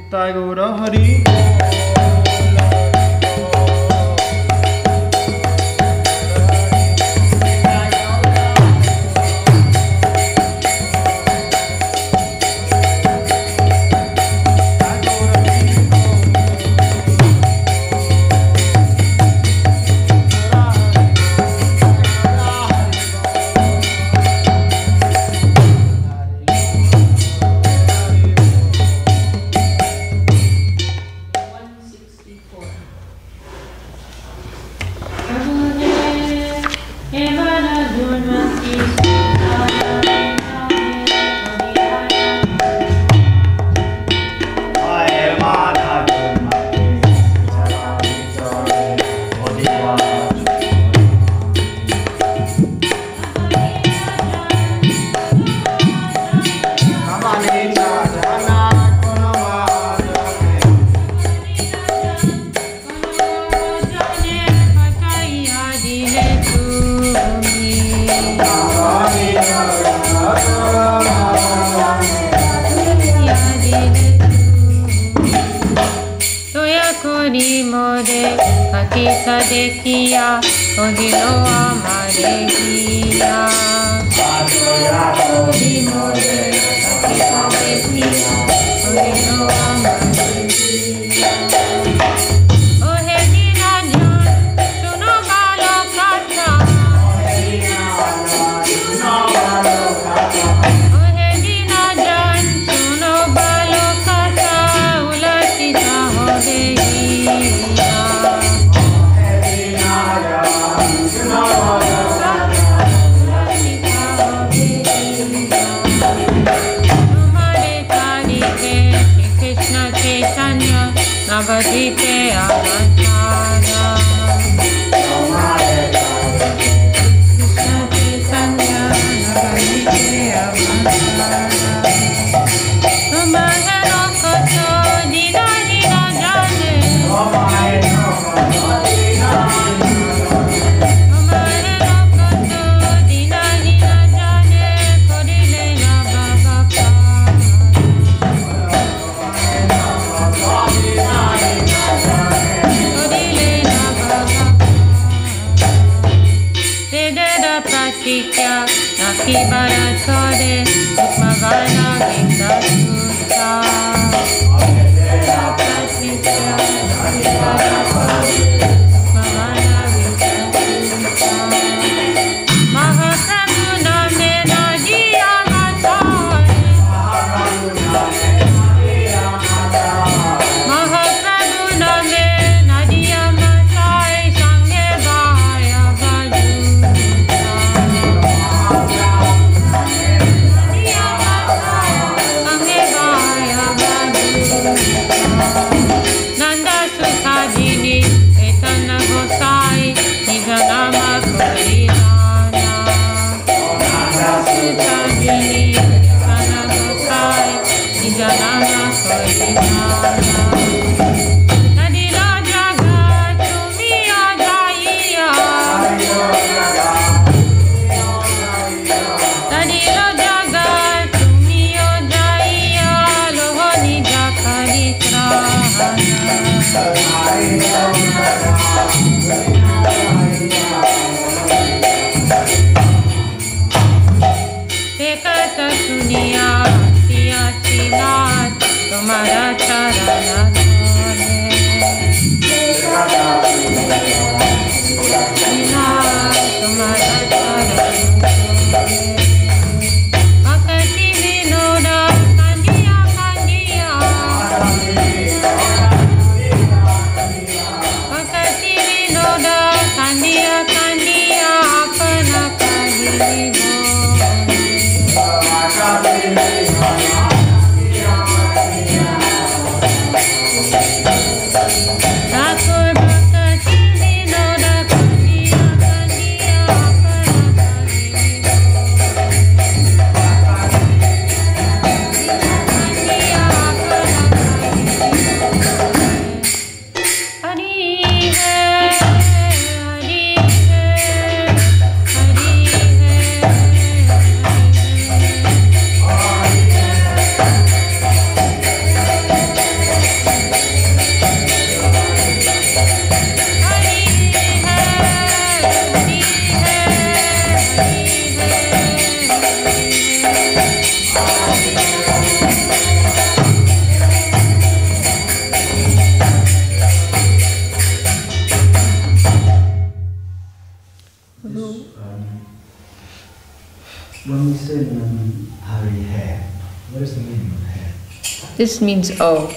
Nitai Gaura Hari. This means oh.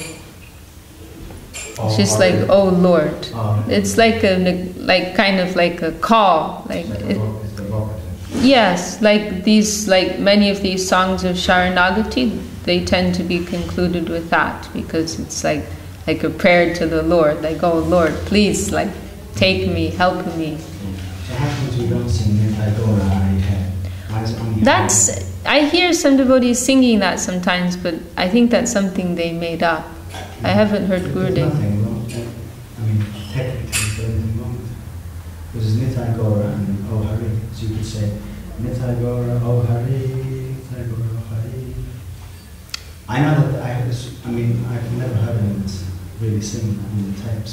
She's like, oh Lord. It's like kind of like a call, like yes, like these, like many of these songs of Sharanagati, they tend to be concluded with that, because it's like a prayer to the Lord, like, oh Lord, please, like, take me, help me. So how come we don't sing Nitai Gaura Hari? That's, I hear some devotees singing that sometimes, but I think that's something they made up. I haven't heard Gurudev. There's nothing wrong. I mean, technically, there's nothing wrong with it. Because Nitai Gaura and Oh Hari. So you could say Nitai Gaura Oh Hari, Nitai Gaura Oh Hari. I know that I've never heard anyone really sing that in the tapes.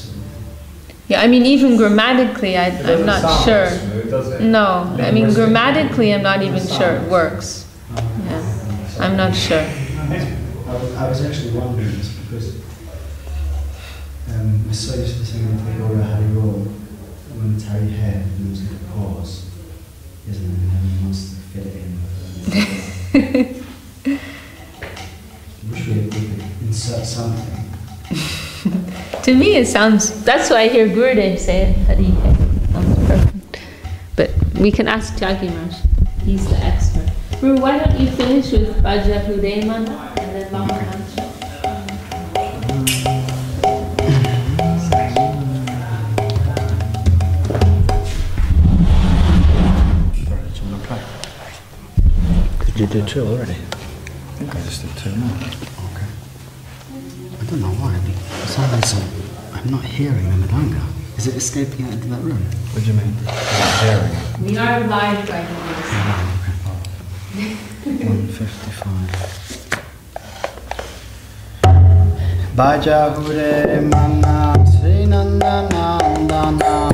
Yeah, I mean, even grammatically, I'm not sure. Smooth, does it? No, I mean, grammatically, I'm not even sure it works. Yeah, I'm not sure. I was actually wondering this because I saw you singing Nitai Gaura Hari Roll when it's Hari Head and there was like a pause, isn't it? And then he wants to fit it in. I wish we could insert something. To me, it sounds, that's why I hear Gurudev say it, Hari Hai. Sounds perfect. But we can ask Tyagi Maharaj. He's the expert. Guru, why don't you finish with Bhaja Hudemana and then Mahamantra? Did you do two already? I think I just did two more. Okay. I don't know why, but for some reason I'm not hearing the Madanga. Is it escaping out into that room? What do you mean? Hearing? We are live right now. Oh, okay. 155. Bhaja Hure Mana Sri Nanda Nandana.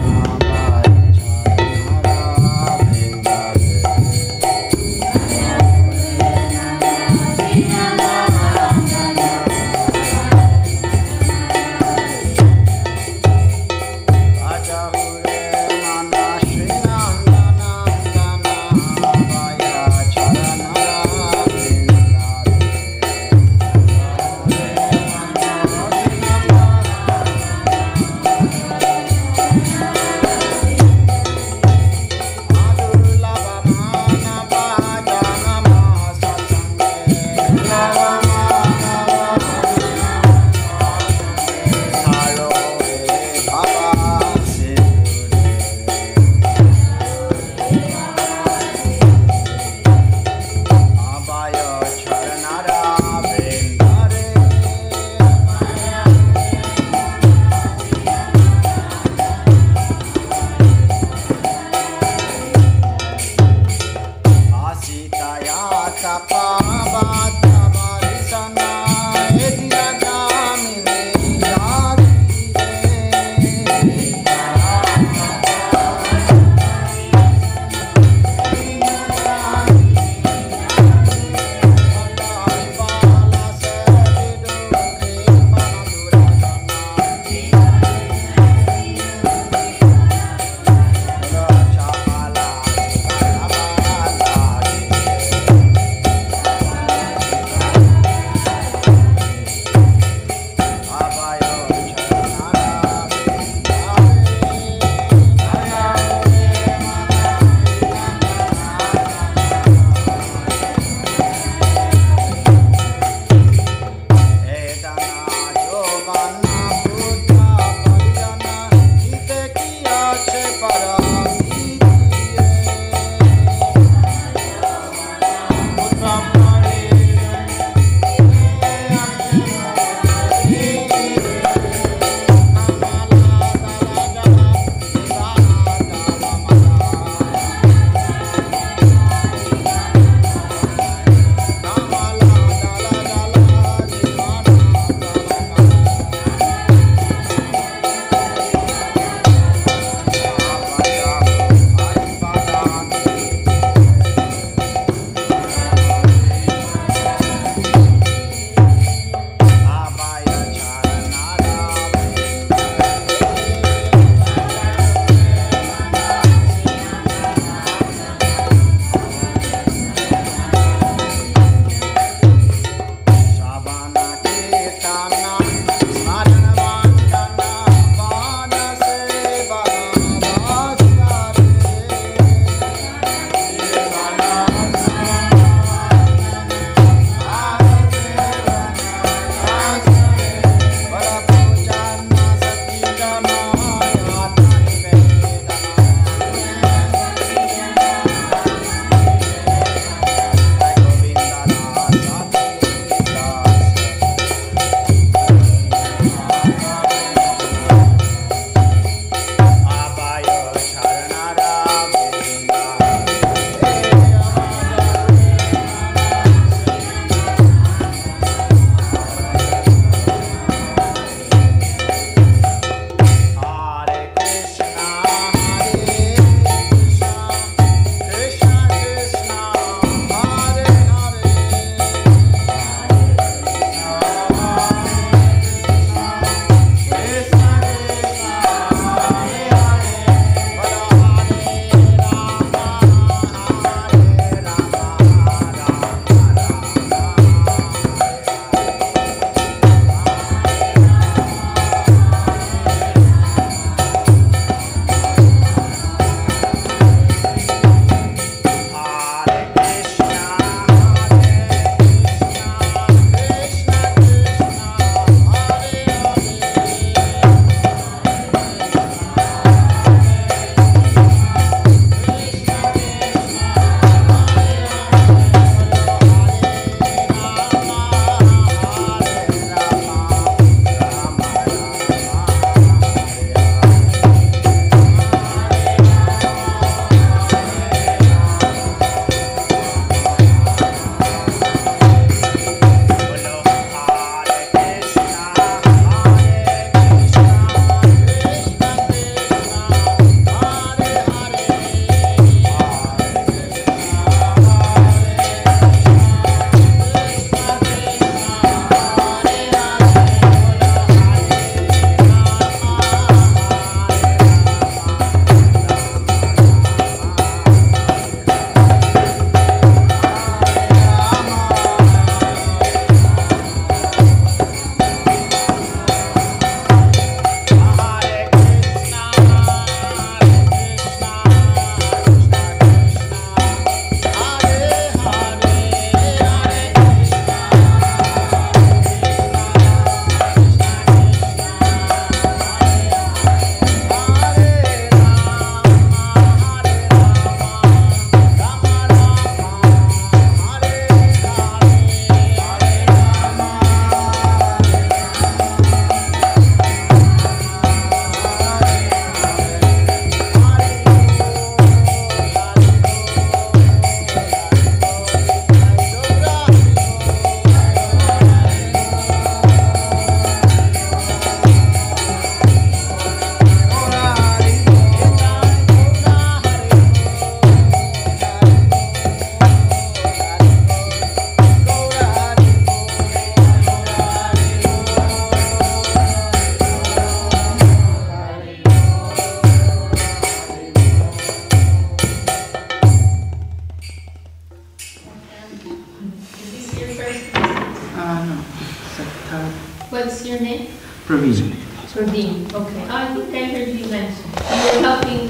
Third. What's your name? Praveen. Praveen. Okay. Oh, I think I heard you mention. You were helping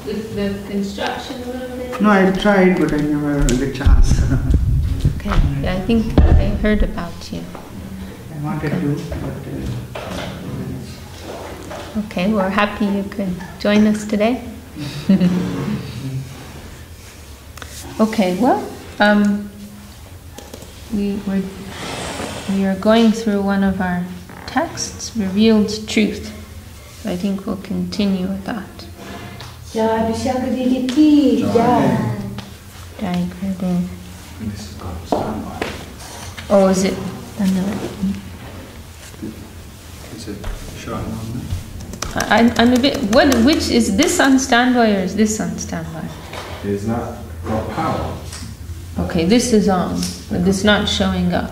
with the construction a little bit? No, I tried, but I never get chance. Okay. Yeah, I think I heard about you. I wanted to, but... Okay, we're happy you could join us today. Okay, well, we are going through one of our texts, Revealed Truth. So I think we'll continue with that. Jai Vishakha Didi ki Jai. Jai Gurudev. This has got a standby. Oh, is it? Is it showing on there? I'm a bit. Which is this on standby or is this on standby? Is that got power? Okay, this is on, but it's not showing up.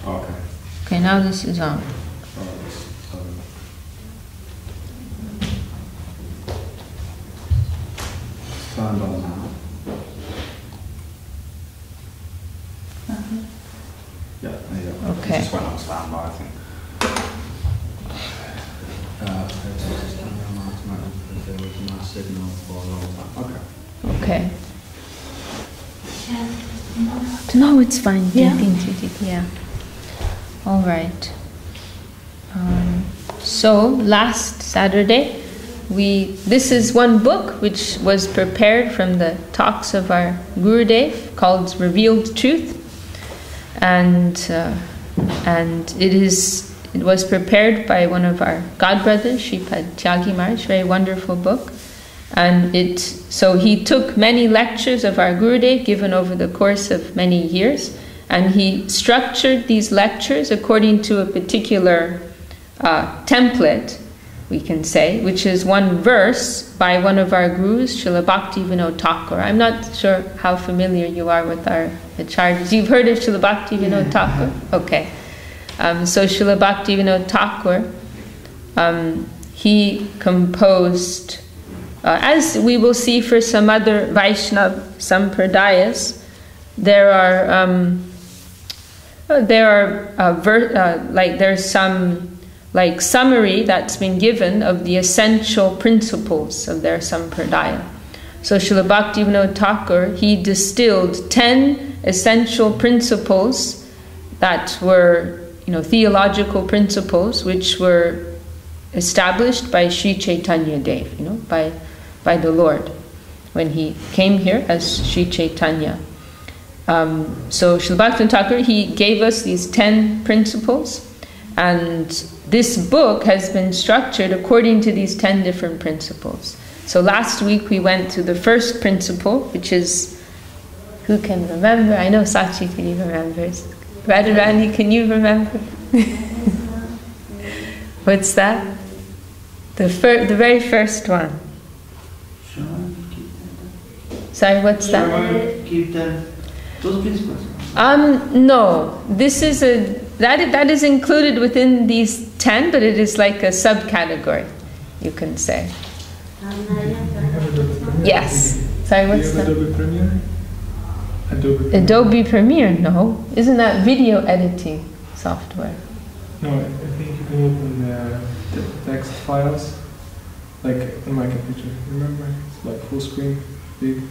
Okay. Okay, now this is on. Stand on now. Yeah, there you go. Okay. This just went on standby, I think. There was no signal for a long time. Okay. Okay. No, it's fine. Yeah. Yeah. All right. So last Saturday, this is one book which was prepared from the talks of our Gurudev called Revealed Truth, and it was prepared by one of our godbrothers, Shripad Tyagi Maharaj, very wonderful book. And so he took many lectures of our Gurudev given over the course of many years, and he structured these lectures according to a particular template, we can say, which is one verse by one of our gurus, Srila Bhakti Vinod Thakur. I'm not sure how familiar you are with our acharyas. You've heard of Srila Bhakti Vinod Thakur? Okay. So Srila Bhakti Vinod Thakur, he composed, as we will see for some other Vaishnava Sampradayas, there's some summary that's been given of the essential principles of their Sampradaya. So Srila Bhakti Vinod Thakur, he distilled 10 essential principles that were, theological principles which were established by Sri Chaitanya Dev, by the Lord, when he came here as Sri Chaitanya. So Srila Bhakti Thakur, he gave us these 10 principles, and this book has been structured according to these 10 different principles. So last week we went to the first principle, which is, who can remember? I know Sachi remembers. Radharani, can you remember? What's that? The very first one. Sorry, what's that? Keep those principles. No. This is that is included within these 10, but it is like a subcategory, you can say. Yes. Sorry, what's that? Adobe Premiere? Adobe Premiere? No. Isn't that video editing software? No, I think you can open the text files, like on my computer. Remember? It's like full screen, big.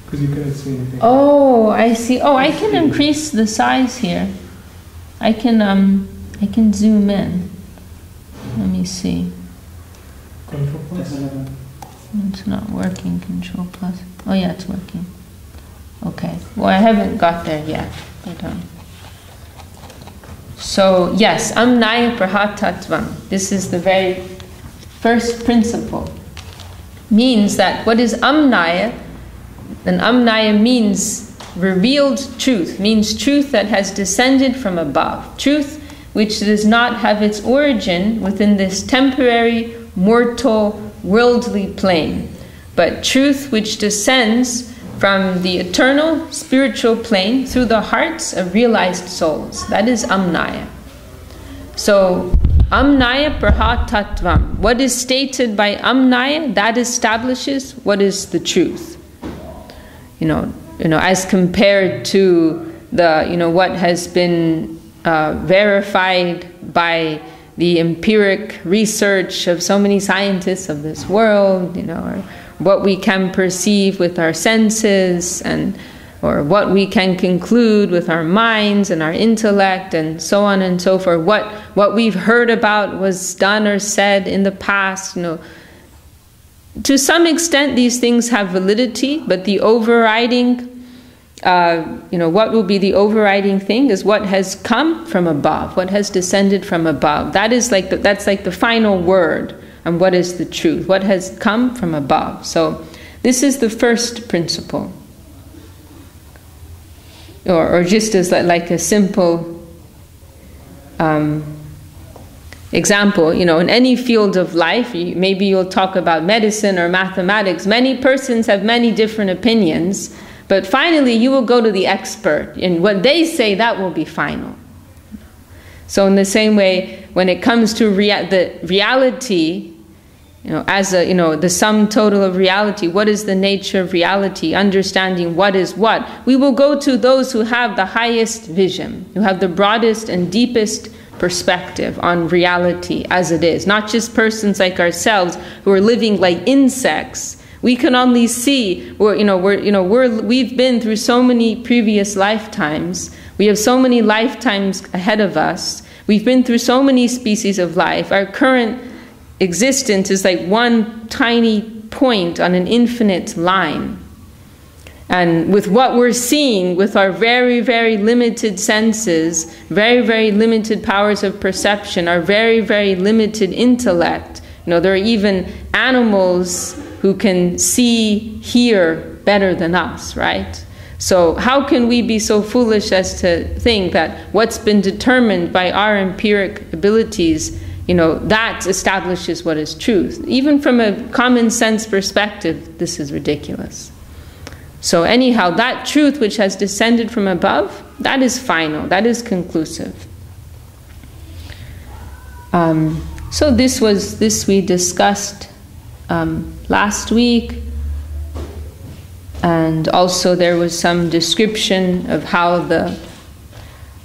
Because you cannot see anything. Oh, I see. Oh, I can increase the size here. I can zoom in. Let me see. Control plus? It's not working, Control plus. Oh yeah, it's working. Okay. Well, I haven't got there yet. So, yes, Amnaya Prahatatvam. This is the very first principle. Means that what is Amnaya? And Amnaya means revealed truth, means truth that has descended from above. Truth which does not have its origin within this temporary, mortal, worldly plane, but truth which descends from the eternal spiritual plane through the hearts of realized souls. That is Amnaya. So, Amnaya Prahatatvam. What is stated by Amnaya, that establishes what is the truth. As compared to the, what has been verified by the empiric research of so many scientists of this world, or what we can perceive with our senses, or what we can conclude with our minds and our intellect, and so on and so forth. What we've heard about was done or said in the past, To some extent, these things have validity, but the overriding, what will be the overriding thing is what has come from above, what has descended from above. That's like the final word on what is the truth, what has come from above. So this is the first principle. Or just as like a simple example, in any field of life, maybe you'll talk about medicine or mathematics. Many persons have many different opinions, but finally you will go to the expert, and what they say, that will be final. So in the same way, when it comes to the reality, as the sum total of reality, what is the nature of reality, understanding what is what, we will go to those who have the highest vision, who have the broadest and deepest perspective on reality as it is. Not just persons like ourselves who are living like insects. We can only see, we've been through so many previous lifetimes. We have so many lifetimes ahead of us. We've been through so many species of life. Our current existence is like one tiny point on an infinite line. And with what we're seeing, with our very, very limited senses, very, very limited powers of perception, our very, very limited intellect, there are even animals who can see, hear better than us, right? So how can we be so foolish as to think that what's been determined by our empiric abilities, that establishes what is truth? Even from a common sense perspective, this is ridiculous. So anyhow, that truth which has descended from above, that is final, that is conclusive. So this we discussed last week, and also there was some description of how the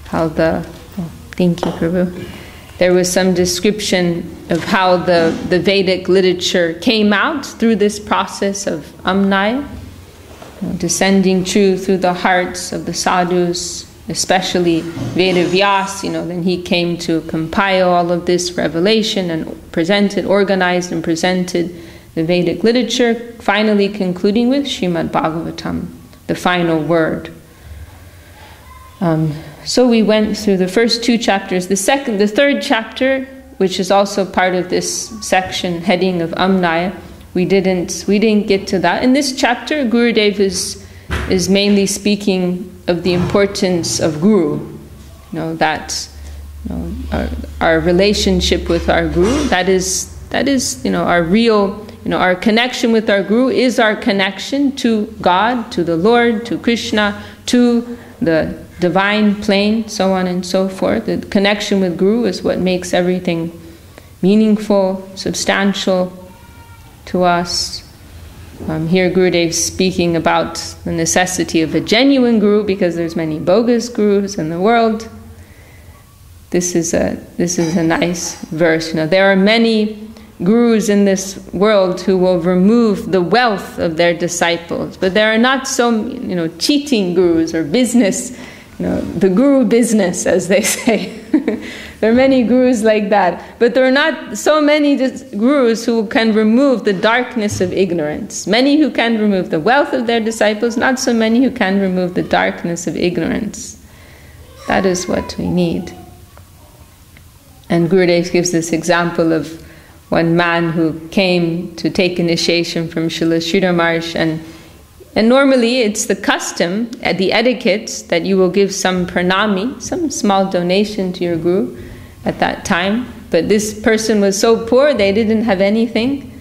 thank you, Prabhu. There was some description of how the Vedic literature came out through this process of Amnaya, descending truth through the hearts of the sadhus, especially Vedavyas. Then he came to compile all of this revelation and organized and presented the Vedic literature, finally concluding with Srimad Bhagavatam, the final word. So we went through the first two chapters. The third chapter, which is also part of this section heading of Amnaya, we didn't get to that. In this chapter, Gurudev is mainly speaking of the importance of Guru. Our relationship with our Guru. That is our real. Our connection with our Guru is our connection to God, to the Lord, to Krishna, to the divine plane, so on and so forth. The connection with Guru is what makes everything meaningful, substantial to us. Here Gurudev is speaking about the necessity of a genuine Guru, because there's many bogus Gurus in the world. This is a nice verse. There are many Gurus in this world who will remove the wealth of their disciples, but there are not so cheating Gurus or business, the Guru business, as they say. There are many Gurus like that, but there are not so many Gurus who can remove the darkness of ignorance. Many who can remove the wealth of their disciples, not so many who can remove the darkness of ignorance. That is what we need. And Gurudev gives this example of one man who came to take initiation from Srila Sridhar Maharaj, and normally it's the custom, the etiquette, that you will give some pranami, some small donation to your Guru at that time. But this person was so poor, they didn't have anything,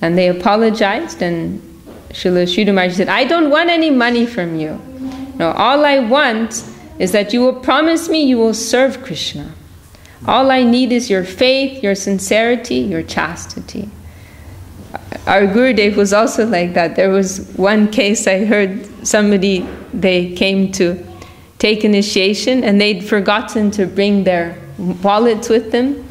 and they apologized, and Srila Sridhar Maharaj said, I don't want any money from you. All I want is that you will promise me you will serve Krishna. All I need is your faith, your sincerity, your chastity. Our Gurudev was also like that. There was one case I heard, they came to take initiation, and they'd forgotten to bring their wallets with them.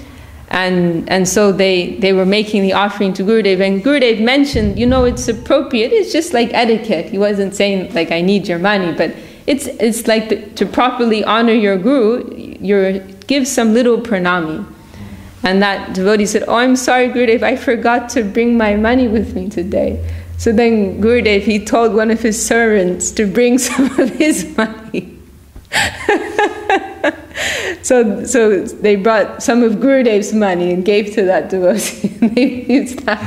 And so they were making the offering to Gurudev, and Gurudev mentioned, it's appropriate, it's just like etiquette. He wasn't saying like, I need your money, but it's like to properly honor your Guru, give some little pranami. And that devotee said, oh, I'm sorry, Gurudev, I forgot to bring my money with me today. So then Gurudev, he told one of his servants to bring some of his money. So they brought some of Gurudev's money and gave to that devotee, and they used that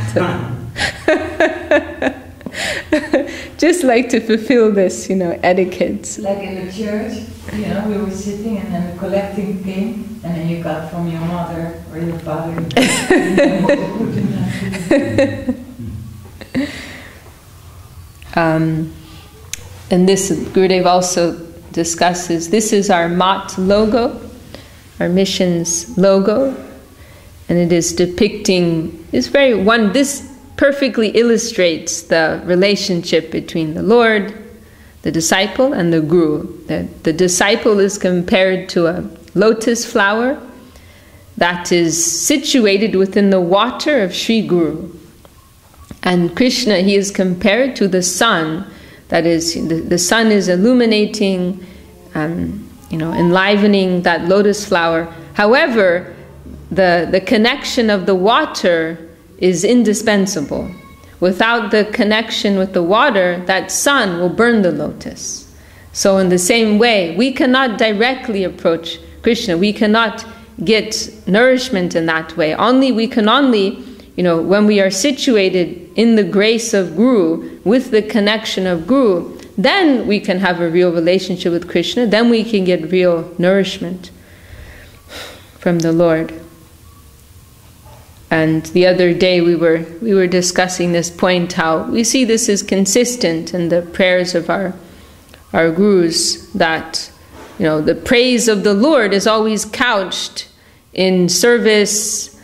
just like to fulfill this, etiquette. Like in the church, we were sitting and then the collecting came, and then you got from your mother or your father. And this, Gurudev also discusses, this is our Mat logo, our mission's logo, and it is depicting, this perfectly illustrates the relationship between the Lord, the disciple, and the Guru. The disciple is compared to a lotus flower that is situated within the water of Sri Guru. And Krishna, he is compared to the sun. That is, the sun is illuminating, enlivening that lotus flower. However, the connection of the water is indispensable. Without the connection with the water, that sun will burn the lotus. So in the same way, we cannot directly approach Krishna. We cannot get nourishment in that way. We can only, when we are situated in the grace of Guru, with the connection of Guru, then we can have a real relationship with Krishna. Then we can get real nourishment from the Lord. And the other day we were discussing this point, how we see this is consistent in the prayers of our Gurus, that the praise of the Lord is always couched in service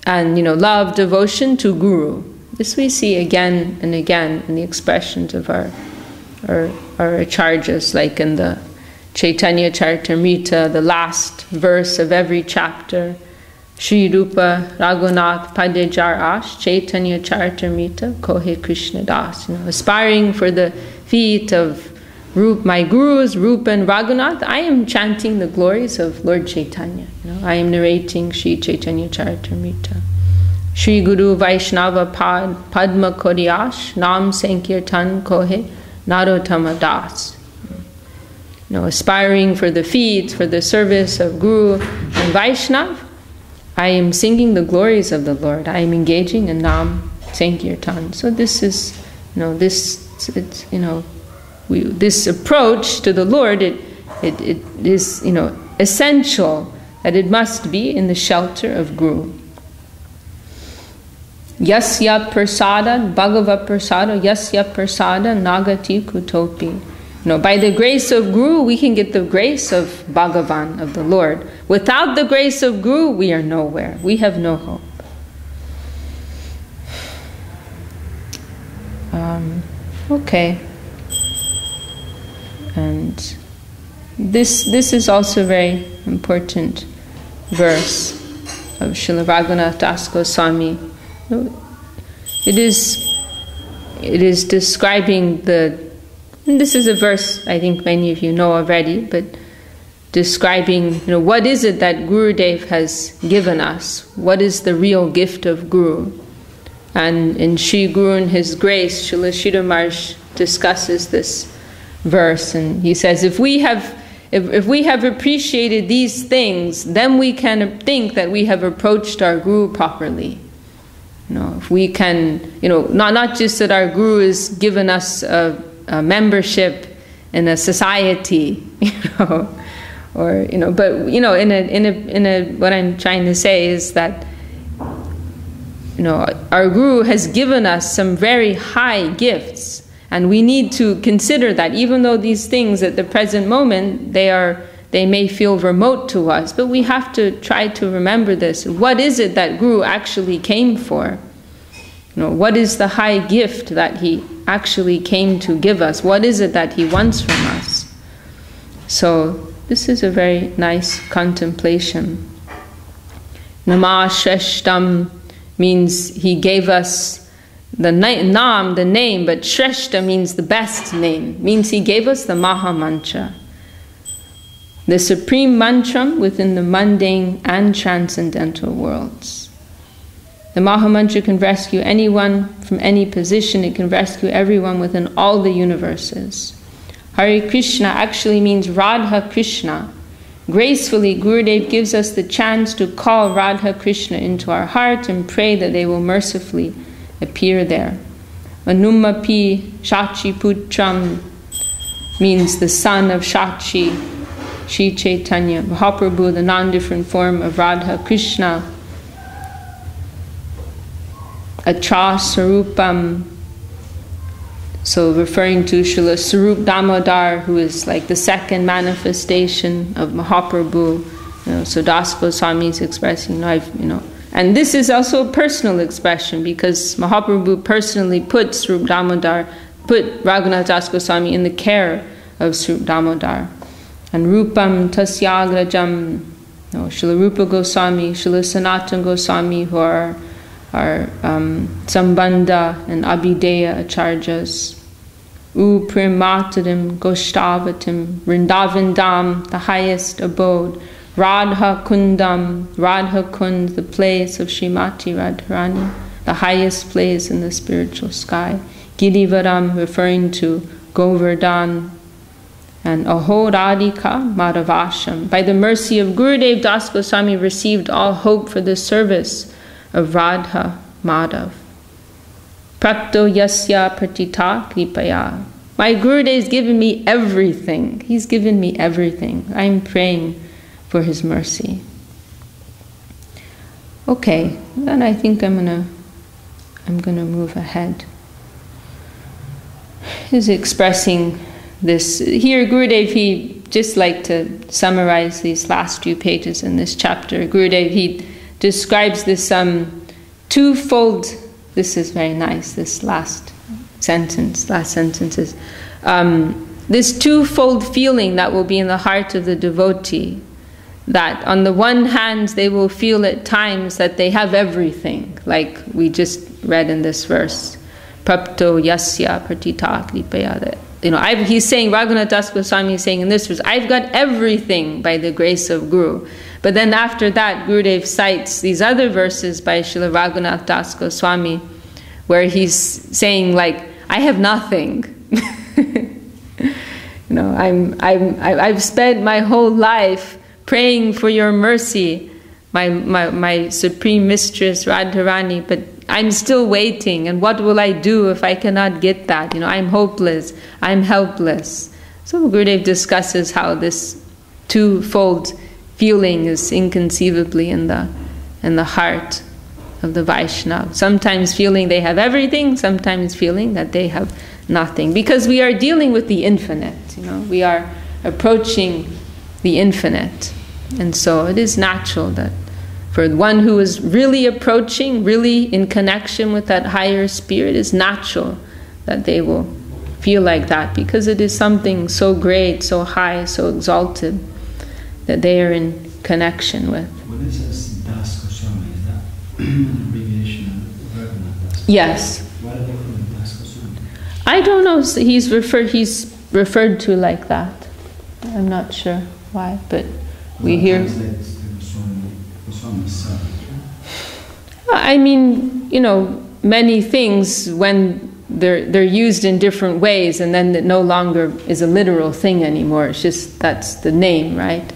and love, devotion to Guru. This we see again and again in the expressions of our acharyas, like in the Chaitanya Charitamrita, the last verse of every chapter. Shri Rupa Raghunath Padejar Ash Chaitanya Charitamrita Kohe Krishna Das. Aspiring for the feet of my Gurus, Rupa and Raghunath, I am chanting the glories of Lord Chaitanya. I am narrating Shri Chaitanya Charitamrita. Shri Guru Vaishnava Padma Kodiyash Nam Sankirtan Kohe Narottama Das. Aspiring for the feet, for the service of Guru and Vaishnava, I am singing the glories of the Lord. I am engaging in Nam Sankirtan. So this is, this approach to the Lord. It is, essential that it must be in the shelter of Guru. Yasya prasada bhagava prasada yasya prasada nagati kutopi. By the grace of Guru, we can get the grace of Bhagavan, of the Lord. Without the grace of Guru, we are nowhere. We have no hope. Okay. And this is also a very important verse of Srila Raghunath Das Goswami. It is describing and this is a verse I think many of you know already, but describing, what is it that Gurudev has given us? What is the real gift of Guru? And in Sri Guru and His Grace, Srila Sridhar Maharaj discusses this verse, and he says, if we have appreciated these things, then we can think that we have approached our Guru properly. If we can, not just that our Guru has given us a membership in a society, but what I'm trying to say is that our Guru has given us some very high gifts, and we need to consider that, even though these things at the present moment they may feel remote to us, but we have to try to remember this. What is it that Guru actually came for? What is the high gift that he actually came to give us? What is it that he wants from us? So this is a very nice contemplation. Nama Shreshtam means he gave us the Nam, the name, but Shreshta means the best name, means he gave us the Maha Mantra, the supreme mantra within the mundane and transcendental worlds. The Maha Mantra can rescue anyone from any position. It can rescue everyone within all the universes. Hare Krishna actually means Radha Krishna. Gracefully, Gurudev gives us the chance to call Radha Krishna into our heart and pray that they will mercifully appear there. Anumapi Shachi Putram means the son of Shachi, Shri Chaitanya Mahaprabhu, the non-different form of Radha Krishna. Atra Sarupam, so referring to Srila Sarup Damodar, who is like the second manifestation of Mahaprabhu. So Das Goswami is expressing, and this is also a personal expression, because Mahaprabhu personally put Sarup Damodar, put Raghunath Das Goswami in the care of Sarup Damodar. And Rupam Tasyagrajam, Srila Rupa Goswami, Srila Sanatana Goswami, who are Sambandha and Abhideya Acharyas. Uprimatadim Goshtavatim, Vrindavandam, the highest abode. Radha Kundam, Radha Kund, the place of Srimati Radharani, the highest place in the spiritual sky. Girivaram, referring to Govardhan. And Aho Radhika Madhavasham. By the mercy of Gurudev, Das Goswami received all hope for the service of Radha Madhav. Prapto Yasya Pratita Kripaya. My Gurudev has given me everything. He's given me everything. I'm praying for his mercy. Okay, then I think I'm gonna move ahead. He's expressing this here. Gurudev, he just like to summarize these last few pages in this chapter. Gurudev, he describes this twofold. This is very nice. This last sentences. This twofold feeling that will be in the heart of the devotee. That on the one hand, they will feel at times that they have everything, like we just read in this verse. Prapto yasya pratita klipaya. He's saying, Raghunath Das Goswami is saying in this verse, I've got everything by the grace of Guru. But then after that, Gurudev cites these other verses by Srila Raghunath Das Goswami, where he's saying, like, I have nothing. I've spent my whole life praying for your mercy, my supreme mistress Radharani, but I'm still waiting, and what will I do if I cannot get that? I'm hopeless, I'm helpless. So Gurudev discusses how this twofold feeling is inconceivably in the heart of the Vaishnava. Sometimes feeling they have everything, sometimes feeling that they have nothing. Because we are dealing with the infinite, we are approaching the infinite. And so it is natural that for one who is really approaching, really in connection with that higher spirit, it's natural that they will feel like that, because it is something so great, so high, so exalted, that they are in connection with. When it says Das Goswami, is that an abbreviation of Raghunath Das? Yes. Why do they call it Das Goswami? I don't know. So he's referred to like that. I'm not sure why, but we hear. I mean, many things when they're used in different ways, and then it no longer is a literal thing anymore. It's just that's the name, right?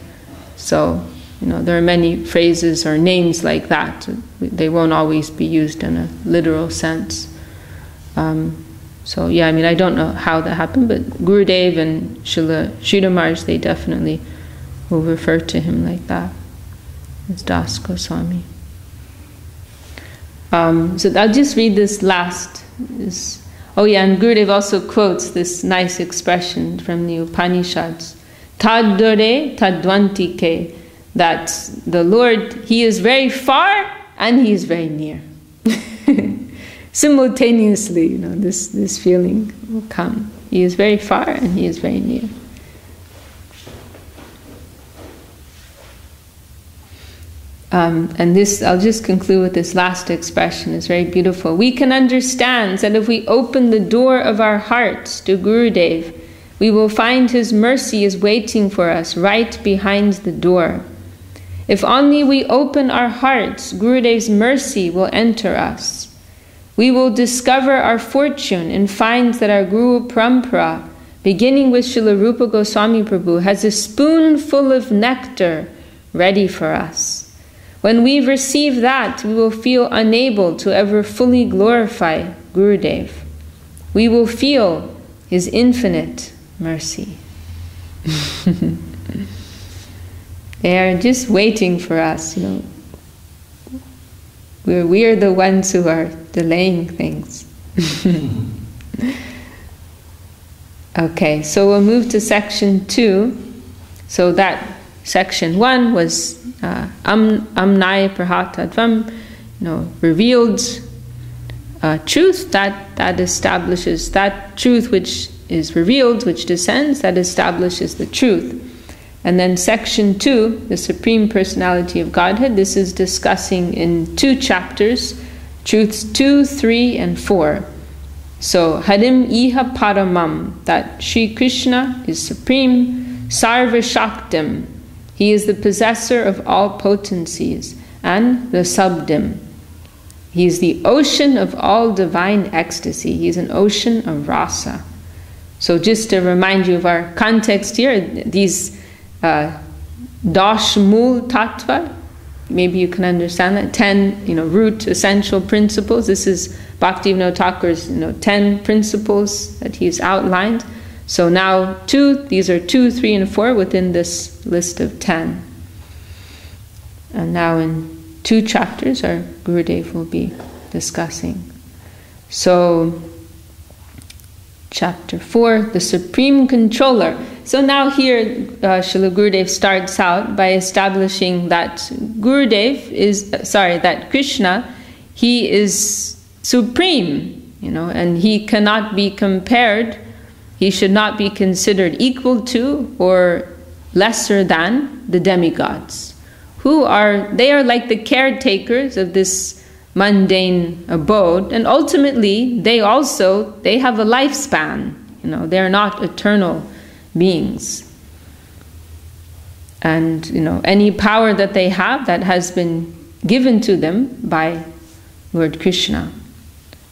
So, there are many phrases or names like that. They won't always be used in a literal sense. So, yeah, I mean, I don't know how that happened, but Gurudev and Sridhar Maharaj, they definitely will refer to him like that, as Das Goswami. So I'll just read this last. And Gurudev also quotes this nice expression from the Upanishads. Tadore tadvantike, that the Lord, He is very far and He is very near. Simultaneously, this feeling will come. He is very far and He is very near. and this, I'll just conclude with this last expression. It's very beautiful. We can understand that if we open the door of our hearts to Gurudev, we will find his mercy is waiting for us right behind the door. If only we open our hearts, Gurudev's mercy will enter us. We will discover our fortune and find that our Guru Parampara, beginning with Srila Rupa Goswami Prabhu, has a spoonful of nectar ready for us. When we receive that, we will feel unable to ever fully glorify Gurudev. We will feel his infinite mercy. They are just waiting for us, you know. We are the ones who are delaying things. Okay, so we'll move to section 2. So that section 1 was amnaya prahatadvam, you know, revealed truth that establishes that truth which is revealed, which descends, that establishes the truth. And then section 2, the Supreme Personality of Godhead, this is discussing in 2 chapters, truths 2, 3, and 4. So, Harim Iha Paramam, that Sri Krishna is supreme, Sarva Shaktim, he is the possessor of all potencies, and the Subdim. He is the ocean of all divine ecstasy. He is an ocean of rasa. So just to remind you of our context here, these Dash Mul Tattva, maybe you can understand that, 10 root essential principles. This is Bhaktivinoda Thakur's 10 principles that he's outlined. So now these are 2, 3, and 4 within this list of 10. And now in 2 chapters our Gurudev will be discussing. So chapter 4, the Supreme Controller. So now here Srila Gurudev starts out by establishing that that Krishna, he is supreme, and he cannot be compared. He should not be considered equal to or lesser than the demigods, they are like the caretakers of this mundane abode, and ultimately they have a lifespan. They are not eternal beings, and any power that they have, that has been given to them by Lord Krishna.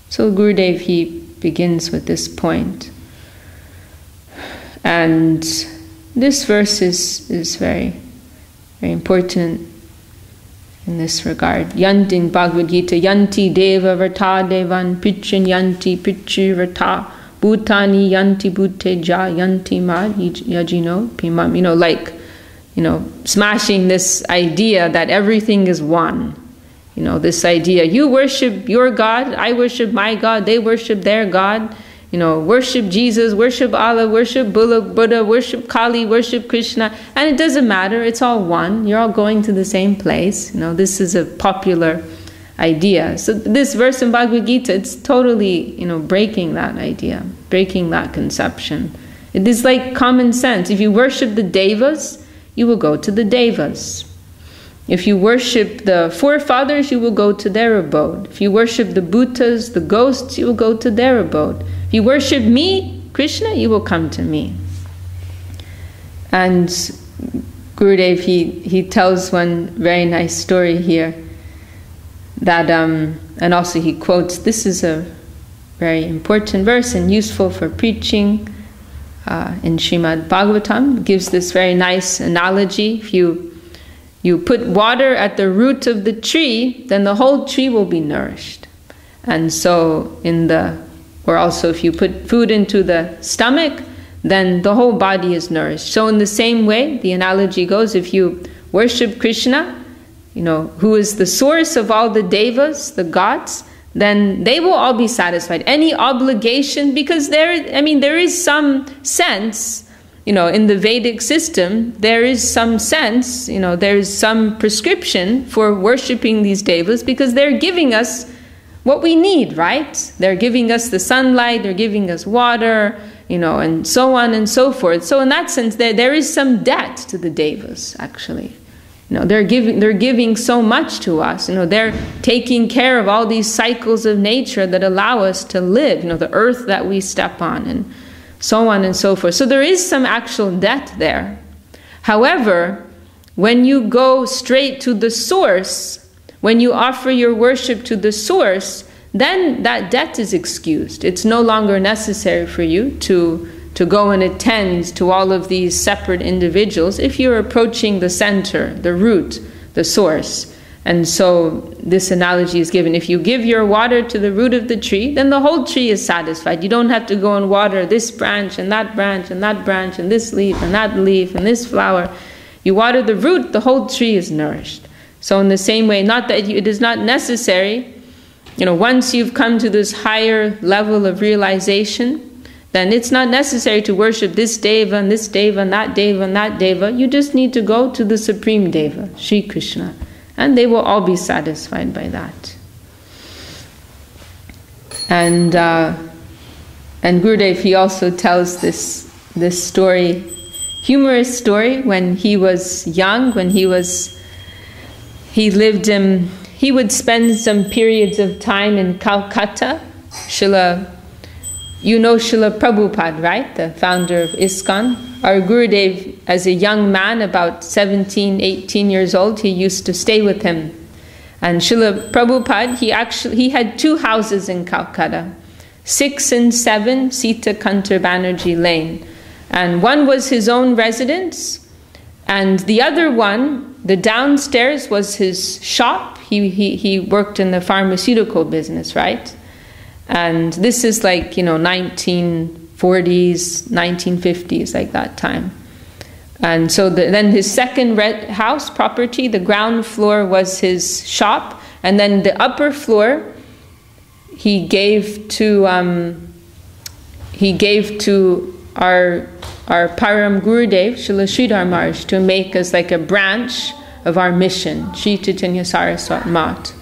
So Gurudev, he begins with this point. And this verse is very, very important in this regard. Yanti in Bhagavad Gita, Yanti Deva Vrata Devan Pichin Yanti Pichi Vrata Bhutani Yanti Bhute Ja Yanti Ma Yajino Pimam. Smashing this idea that everything is one. This idea, you worship your God, I worship my God, they worship their God. Worship Jesus, worship Allah, worship Buddha, worship Kali, worship Krishna, and it doesn't matter, it's all one. You're all going to the same place. This is a popular idea. So this verse in Bhagavad Gita, it's totally, breaking that idea, breaking that conception. It is like common sense. If you worship the Devas, you will go to the Devas. If you worship the forefathers, you will go to their abode. If you worship the Bhutas, the ghosts, you will go to their abode. If you worship me, Krishna, you will come to me. And Gurudev, he tells one very nice story here, that and also he quotes, this is a very important verse and useful for preaching in Srimad Bhagavatam. Gives this very nice analogy. If you put water at the root of the tree, then the whole tree will be nourished. And so or also if you put food into the stomach, then the whole body is nourished. So in the same way, the analogy goes, if you worship Krishna, who is the source of all the devas, the gods, then they will all be satisfied. Any obligation, because there is some sense, in the Vedic system, there is some sense, there is some prescription for worshipping these devas, because they're giving us what we need, right? They're giving us the sunlight, they're giving us water, and so on and so forth. So in that sense, there is some debt to the devas, actually. they're giving so much to us. They're taking care of all these cycles of nature that allow us to live, the earth that we step on, and so on and so forth. So there is some actual debt there. However, when you go straight to the source, when you offer your worship to the source, then that debt is excused. It's no longer necessary for you to go and attend to all of these separate individuals if you're approaching the center, the root, the source. And so this analogy is given. If you give your water to the root of the tree, then the whole tree is satisfied. You don't have to go and water this branch and that branch and that branch and this leaf and that leaf and this flower. You water the root, the whole tree is nourished. So in the same way, not that it is not necessary, once you've come to this higher level of realization, then it's not necessary to worship this deva and this deva and that deva and that deva. You just need to go to the supreme deva, Sri Krishna, and they will all be satisfied by that. And Gurudev, he also tells this story, humorous story. When he was young, he would spend some periods of time in Calcutta. You know Srila Prabhupada, right? The founder of ISKCON. Our Gurudev, as a young man, about 17, 18 years old, he used to stay with him. And Srila Prabhupada, he had 2 houses in Calcutta, 6 and 7 Sita Kantar Banerjee Lane. And one was his own residence, and the other one, the downstairs, was his shop. He worked in the pharmaceutical business, right? And this is like, 1940s, 1950s, like that time. And so then his second house property, the ground floor was his shop, and then the upper floor he gave to our Param Gurudev, Srila Sridhar Maharaj, to make us like a branch of our mission, Sri Chaitanya Saraswat Mat.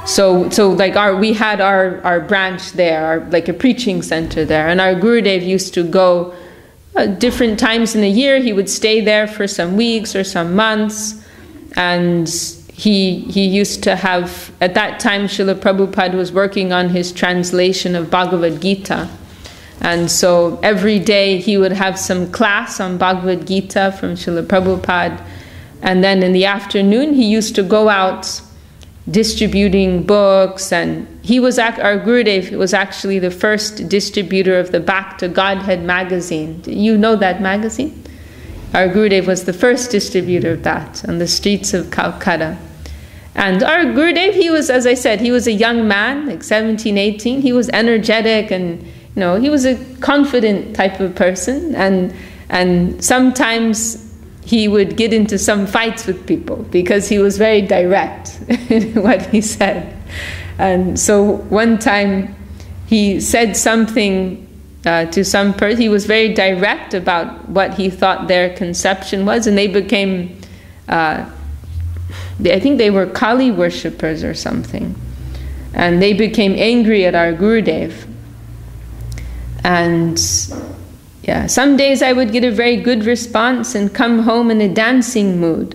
So like we had our branch there, like a preaching center there, and our Gurudev used to go different times in the year. He would stay there for some weeks or some months, and he used to have, at that time Srila Prabhupada was working on his translation of Bhagavad Gita, and so every day he would have some class on Bhagavad Gita from Srila Prabhupada, and then in the afternoon he used to go out distributing books. And our Gurudev was actually the first distributor of the Back to Godhead magazine. You know that magazine? Our Gurudev was the first distributor of that on the streets of Calcutta. And our Gurudev, he was, as I said, he was a young man, like 17, 18. He was energetic, and he was a confident type of person. And sometimes he would get into some fights with people because he was very direct in what he said. And so one time he said something to some person. He was very direct about what he thought their conception was, and they became, I think they were Kali worshippers or something. And they became angry at our Gurudev. And some days I would get a very good response and come home in a dancing mood.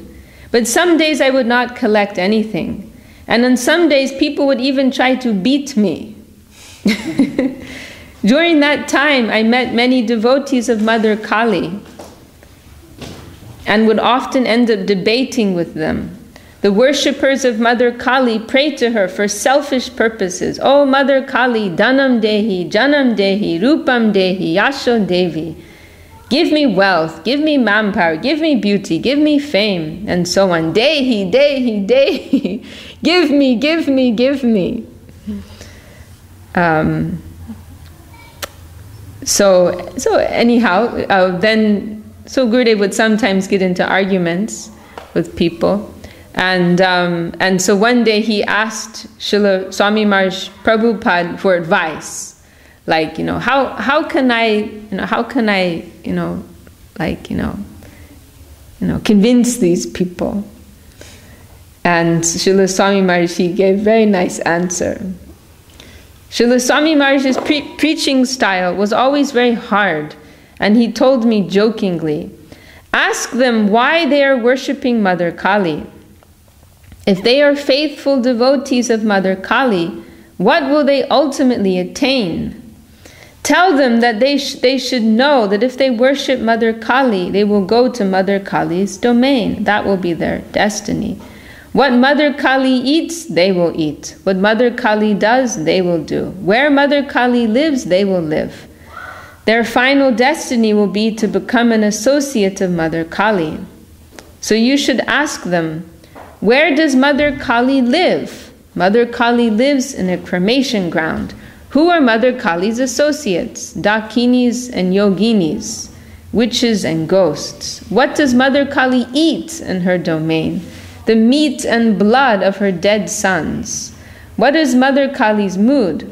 But some days I would not collect anything. And on some days people would even try to beat me. During that time I met many devotees of Mother Kali and would often end up debating with them. The worshippers of Mother Kali pray to her for selfish purposes. Oh, Mother Kali, Dhanam Dehi, Janam Dehi, Rupam Dehi, Yasho Devi. Give me wealth, give me manpower, give me beauty, give me fame, and so on. Dehi, Dehi, Dehi. Give me, give me, give me. So Gurudev would sometimes get into arguments with people. And so one day he asked Srila Swami Maharaj Prabhupada for advice, like, how can I convince these people? And Srila Swami Maharaj, he gave a very nice answer. Srila Swami Maharaj's preaching style was always very hard, and he told me jokingly, Ask them why they are worshipping Mother Kali. If they are faithful devotees of Mother Kali, what will they ultimately attain? Tell them that they should know that if they worship Mother Kali, they will go to Mother Kali's domain. That will be their destiny. What Mother Kali eats, they will eat. What Mother Kali does, they will do. Where Mother Kali lives, they will live. Their final destiny will be to become an associate of Mother Kali. So you should ask them, where does Mother Kali live? Mother Kali lives in a cremation ground. Who are Mother Kali's associates? Dakinis and yoginis, witches and ghosts. What does Mother Kali eat in her domain? The meat and blood of her dead sons. What is Mother Kali's mood?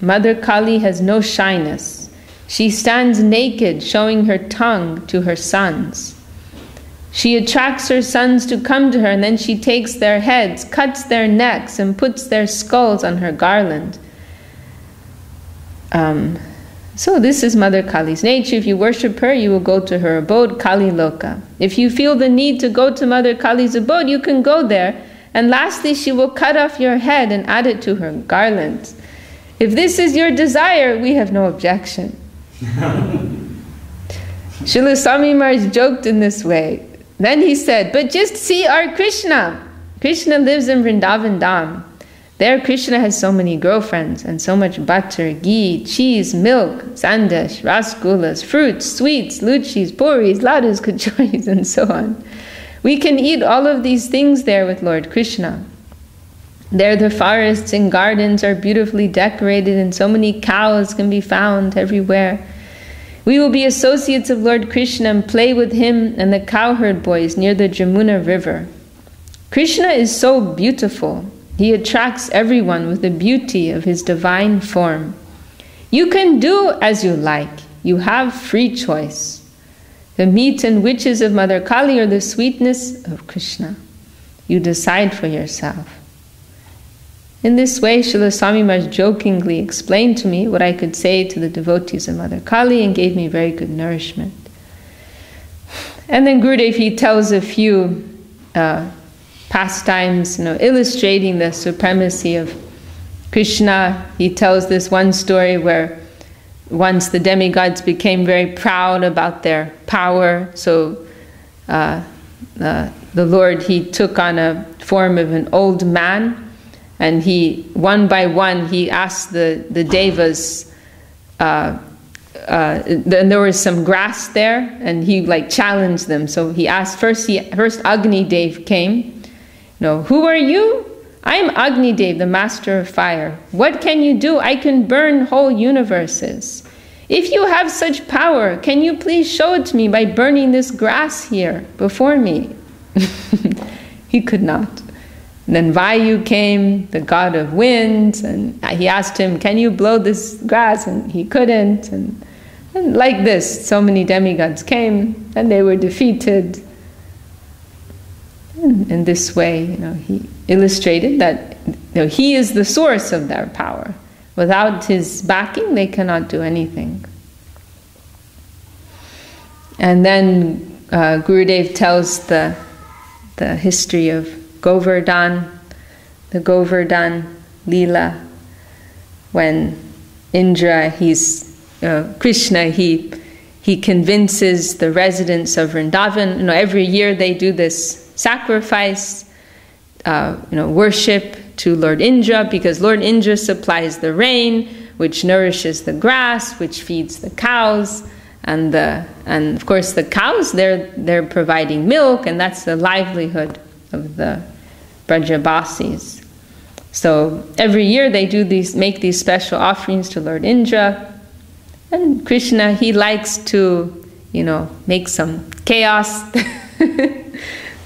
Mother Kali has no shyness. She stands naked, showing her tongue to her sons. She attracts her sons to come to her, and then she takes their heads, cuts their necks, and puts their skulls on her garland. So this is Mother Kali's nature. If you worship her, you will go to her abode, Kali Loka. If you feel the need to go to Mother Kali's abode, you can go there. And lastly, she will cut off your head and add it to her garland. If this is your desire, we have no objection. Srila Swami Maharaj joked in this way. Then he said, but just see our Krishna. Krishna lives in Vrindavan Dham. There Krishna has so many girlfriends and so much butter, ghee, cheese, milk, sandesh, rasgullas, fruits, sweets, luchis, puris, ladus, kachoris, and so on. We can eat all of these things there with Lord Krishna. There the forests and gardens are beautifully decorated and so many cows can be found everywhere. We will be associates of Lord Krishna and play with him and the cowherd boys near the Jamuna river. Krishna is so beautiful. He attracts everyone with the beauty of his divine form. You can do as you like. You have free choice. The meat and witches of Mother Kali are the sweetness of Krishna. You decide for yourself. In this way, Srila Swami Maharaj jokingly explained to me what I could say to the devotees of Mother Kali and gave me very good nourishment. And then Gurudev, he tells a few pastimes, illustrating the supremacy of Krishna. He tells this one story where once the demigods became very proud about their power, so the Lord, he took on a form of an old man, and he, one by one, he asked the devas, and there was some grass there, and he challenged them. So he asked, first Agni Dev came. Who are you? I am Agni Dev, the master of fire. What can you do? I can burn whole universes. If you have such power, can you please show it to me by burning this grass here before me? He could not. And then Vayu came, the god of winds, and he asked him, can you blow this grass? And he couldn't. And like this, so many demigods came, and they were defeated. In this way, he illustrated that he is the source of their power. Without his backing, they cannot do anything. And then Gurudev tells the history of Govardhan, the Govardhan Leela, when Indra, Krishna, he convinces the residents of Vrindavan. Every year they do this sacrifice, worship to Lord Indra, because Lord Indra supplies the rain, which nourishes the grass, which feeds the cows, and of course the cows, they're providing milk, and that's the livelihood of the Brajabasis. So every year they make these special offerings to Lord Indra, and Krishna, he likes to make some chaos.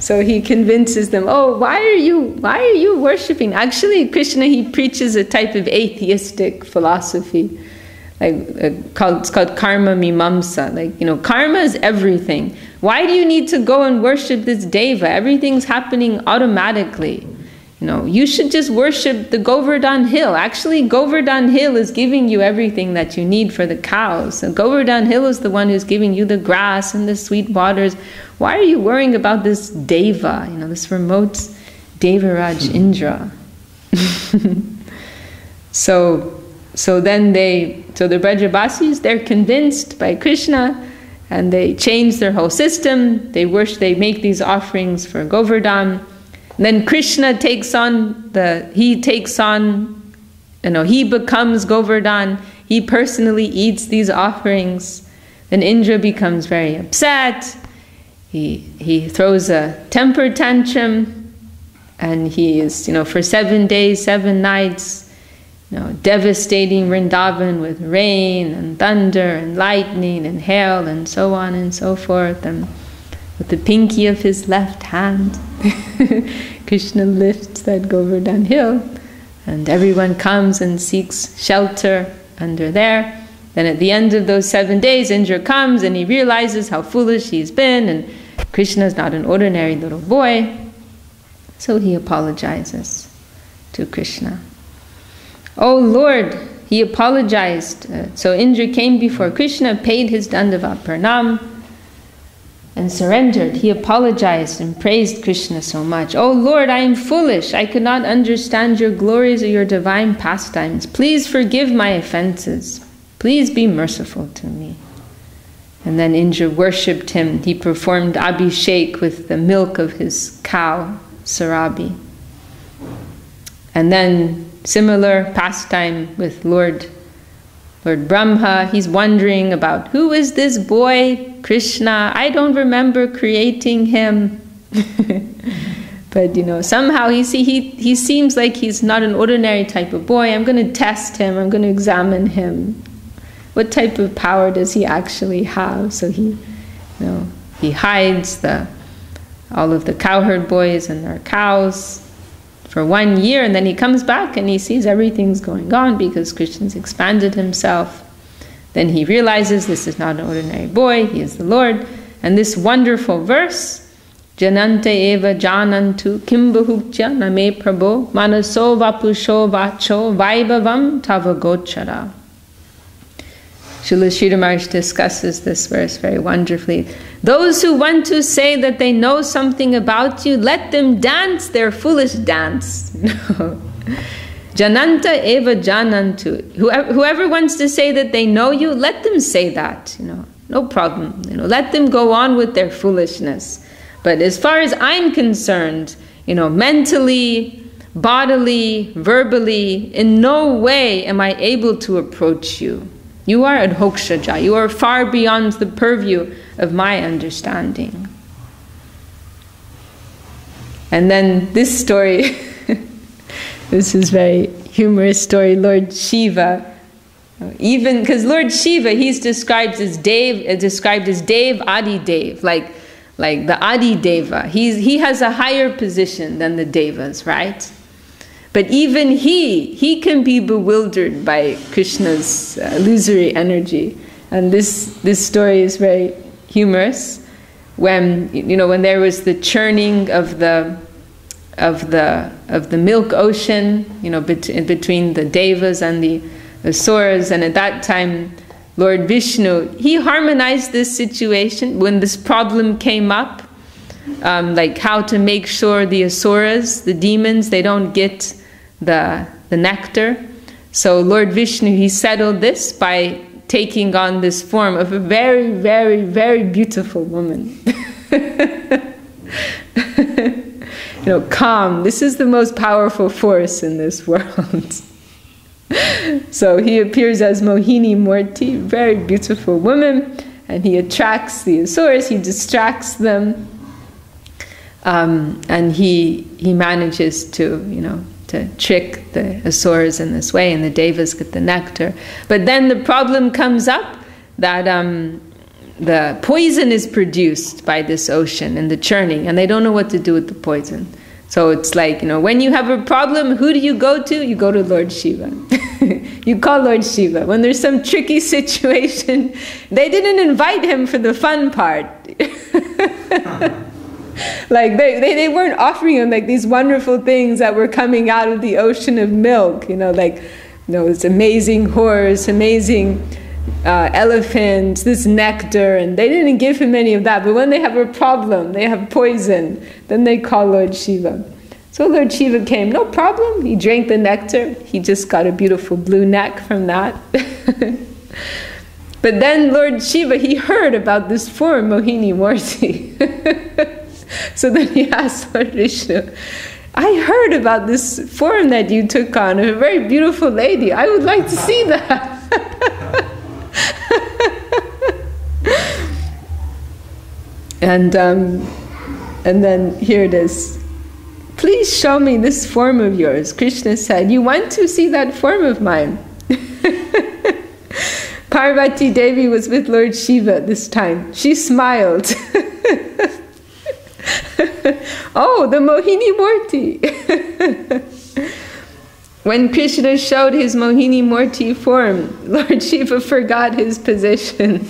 So he convinces them, why are you worshipping? Actually, Krishna, he preaches a type of atheistic philosophy. It's called karma mimamsa. Karma is everything. Why do you need to go and worship this deva? Everything's happening automatically. you should just worship the Govardhan Hill. Actually, Govardhan Hill is giving you everything that you need for the cows. And Govardhan Hill is the one who's giving you the grass and the sweet waters. Why are you worrying about this Deva, this remote Devaraj Indra? So the Brajabasis, they're convinced by Krishna, and they change their whole system. They make these offerings for Govardhan. And then Krishna he becomes Govardhan. He personally eats these offerings. Then Indra becomes very upset. He throws a temper tantrum, and he is, for 7 days, 7 nighs, devastating Vrindavan with rain and thunder and lightning and hail and so on and so forth. And with the pinky of his left hand, Krishna lifts that Govardhan Hill, and everyone comes and seeks shelter under there. Then at the end of those 7 days, Indra comes and he realizes how foolish he's been, and Krishna is not an ordinary little boy. So he apologizes to Krishna. Oh Lord, he apologized. So Indra came before Krishna, paid his Dandavat Pranam, and surrendered. He apologized and praised Krishna so much. Oh Lord, I am foolish. I could not understand your glories or your divine pastimes. Please forgive my offenses. Please be merciful to me. And then Indra worshipped him. He performed abhishek with the milk of his cow, Sarabi. And then similar pastime with Lord Brahma. He's wondering about, who is this boy, Krishna? I don't remember creating him. But somehow he seems like he's not an ordinary type of boy. I'm going to test him. I'm going to examine him. What type of power does he actually have? So he hides all of the cowherd boys and their cows for 1 year, and then he comes back and he sees everything's going on because Krishna's expanded himself. Then he realizes this is not an ordinary boy, he is the Lord. And this wonderful verse, Janante eva janantu kimbahukja name prabho manaso vapusho vacho vaibhavam tavagochara. Srila Sridhar Maharaj discusses this verse very wonderfully. Those who want to say that they know something about you, let them dance their foolish dance. Jananta eva janantu. Whoever wants to say that they know you, let them say that. No problem. Let them go on with their foolishness. But as far as I'm concerned, mentally, bodily, verbally, in no way am I able to approach you. You are adhokshaja. You are far beyond the purview of my understanding. And then this story, this is very humorous story. Lord Shiva, even because Lord Shiva, he's described as Dev Adi Dev, like the Adi Deva. He has a higher position than the Devas, right? But even he can be bewildered by Krishna's illusory energy. And this story is very humorous. When there was the churning of the milk ocean, between the Devas and the Asuras, and at that time, Lord Vishnu, he harmonized this situation when this problem came up, like how to make sure the Asuras, the demons, they don't get the nectar. So Lord Vishnu, he settled this by taking on this form of a very, very, very beautiful woman. Calm. This is the most powerful force in this world. So he appears as Mohini Murti, very beautiful woman, and he attracts the Asuras, he distracts them, and he manages to trick the Asuras in this way, and the Devas get the nectar. But then the problem comes up that the poison is produced by this ocean and the churning, and they don't know what to do with the poison. So it's like, when you have a problem, who do you go to? You go to Lord Shiva. You call Lord Shiva. When there's some tricky situation, they didn't invite him for the fun part. Like they weren't offering him like these wonderful things that were coming out of the ocean of milk, this amazing horse, amazing elephant, this nectar, and they didn't give him any of that. But when they have a problem, they have poison, then they call Lord Shiva. So Lord Shiva came, no problem. He drank the nectar. He just got a beautiful blue neck from that. But then Lord Shiva, he heard about this form, Mohini Murti. So then he asked Lord Vishnu, I heard about this form that you took on, a very beautiful lady. I would like to see that. And then here it is. Please show me this form of yours. Krishna said, you want to see that form of mine? Parvati Devi was with Lord Shiva this time. She smiled. Oh, the Mohini Murti. When Krishna showed his Mohini Murti form, Lord Shiva forgot his position,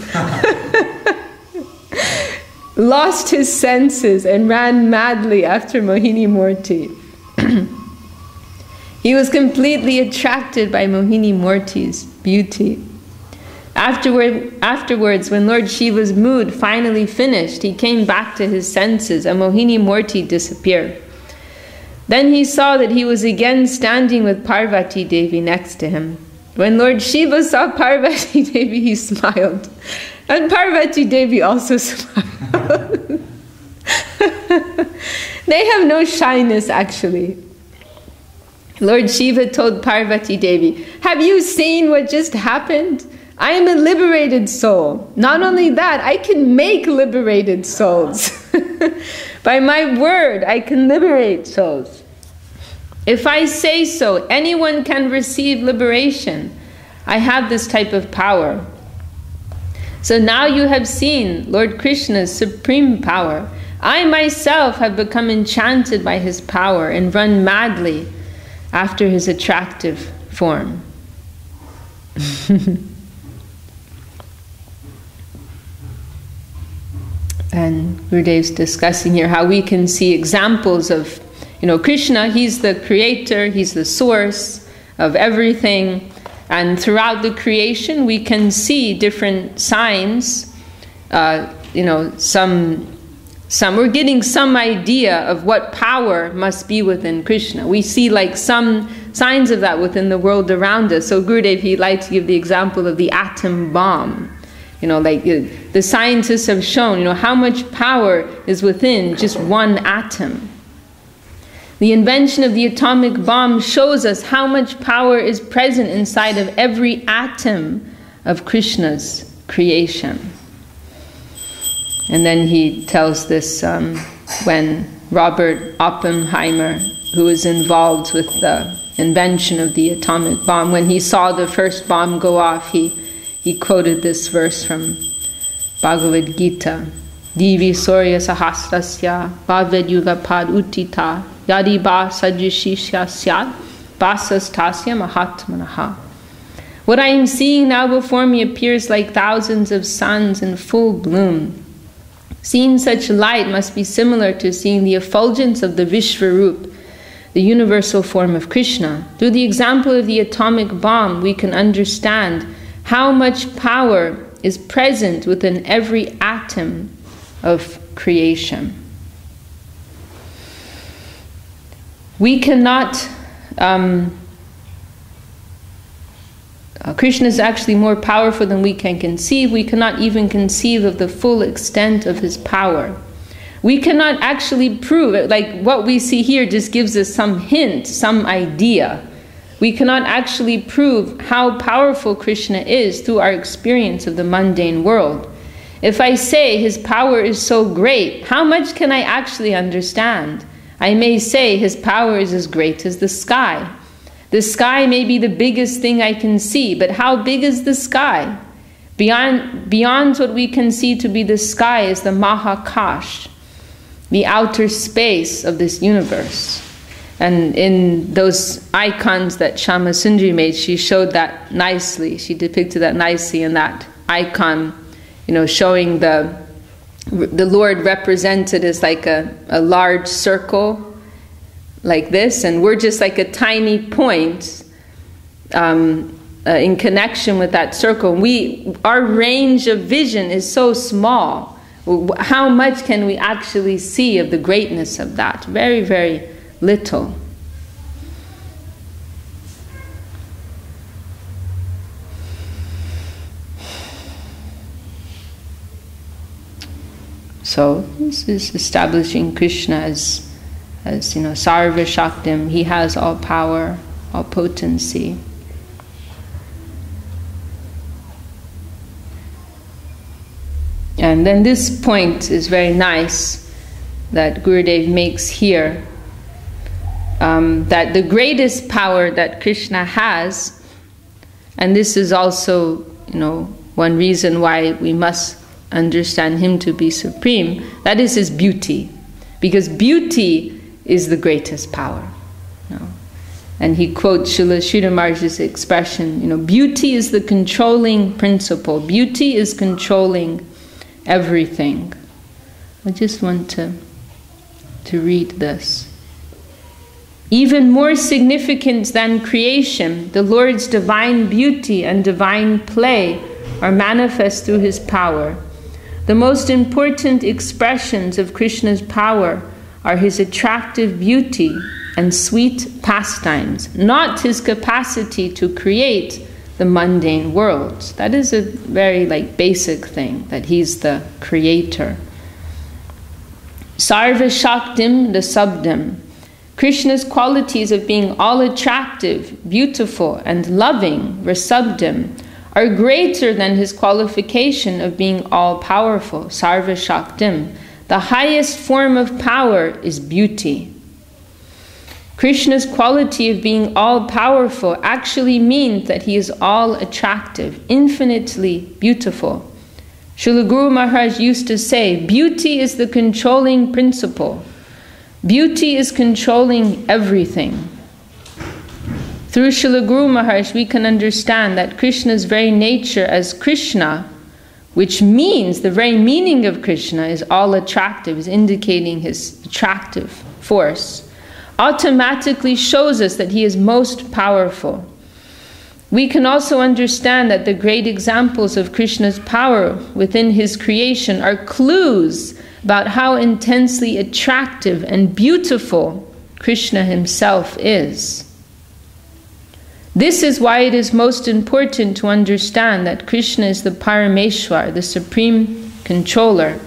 lost his senses, and ran madly after Mohini Murti. He was completely attracted by Mohini Murti's beauty. Afterwards, when Lord Shiva's mood finally finished, he came back to his senses, and Mohini Murti disappeared. Then he saw that he was again standing with Parvati Devi next to him. When Lord Shiva saw Parvati Devi, he smiled. And Parvati Devi also smiled. They have no shyness, actually. Lord Shiva told Parvati Devi, have you seen what just happened? I am a liberated soul. Not only that, I can make liberated souls. By my word, I can liberate souls. If I say so, anyone can receive liberation. I have this type of power. So now you have seen Lord Krishna's supreme power. I myself have become enchanted by his power and run madly after his attractive form. And Gurudev's discussing here how we can see examples of, Krishna, he's the creator, he's the source of everything. And throughout the creation, we can see different signs, we're getting some idea of what power must be within Krishna. We see like some signs of that within the world around us. So Gurudev, he'd like to give the example of the atom bomb. The scientists have shown, how much power is within just one atom. The invention of the atomic bomb shows us how much power is present inside of every atom of Krishna's creation. And then he tells this when Robert Oppenheimer, who was involved with the invention of the atomic bomb, when he saw the first bomb go off, he quoted this verse from Bhagavad Gita. Divi Surya Sahasrasya Bhavad Yuga Pad Uttita Yadi Ba Sajishishya Syat Basastasya Mahatmanaha. What I am seeing now before me appears like thousands of suns in full bloom. Seeing such light must be similar to seeing the effulgence of the Vishvarup, the universal form of Krishna. Through the example of the atomic bomb, we can understand how much power is present within every atom of creation. We cannot, Krishna is actually more powerful than we can conceive. We cannot even conceive of the full extent of his power. We cannot actually prove it. Like what we see here just gives us some hint, some idea. We cannot actually prove how powerful Krishna is through our experience of the mundane world. If I say his power is so great, how much can I actually understand? I may say his power is as great as the sky. The sky may be the biggest thing I can see, but how big is the sky? Beyond what we can see to be the sky is the Mahakash, the outer space of this universe. And in those icons that Shama Sundari made, she showed that nicely. She depicted that nicely in that icon, showing the the Lord represented as like a large circle like this, and we're just like a tiny point in connection with that circle. Our range of vision is so small. How much can we actually see of the greatness of that? Very, very little. So this is establishing Krishna as Sarva Shaktim. He has all power, all potency. And then this point is very nice that Gurudev makes here, that the greatest power that Krishna has, and this is also, one reason why we must understand him to be supreme, that is his beauty, because beauty is the greatest power. And he quotes Srila Sridhar Maharaj's expression, beauty is the controlling principle. Beauty is controlling everything. I just want to read this. Even more significant than creation, the Lord's divine beauty and divine play are manifest through his power. The most important expressions of Krishna's power are his attractive beauty and sweet pastimes, not his capacity to create the mundane world. That is a very basic thing, that he's the creator. Sarva Shaktim, the Subdim. Krishna's qualities of being all attractive, beautiful, and loving, Rasubdim, are greater than his qualification of being all-powerful, Sarva Shaktim. The highest form of power is beauty. Krishna's quality of being all-powerful actually means that he is all-attractive, infinitely beautiful. Srila Guru Maharaj used to say, beauty is the controlling principle. Beauty is controlling everything. Through Srila Guru Maharaj, we can understand that Krishna's very nature as Krishna, which means the very meaning of Krishna is all attractive, is indicating his attractive force, automatically shows us that he is most powerful. We can also understand that the great examples of Krishna's power within his creation are clues about how intensely attractive and beautiful Krishna himself is. This is why it is most important to understand that Krishna is the Parameshwar, the supreme controller.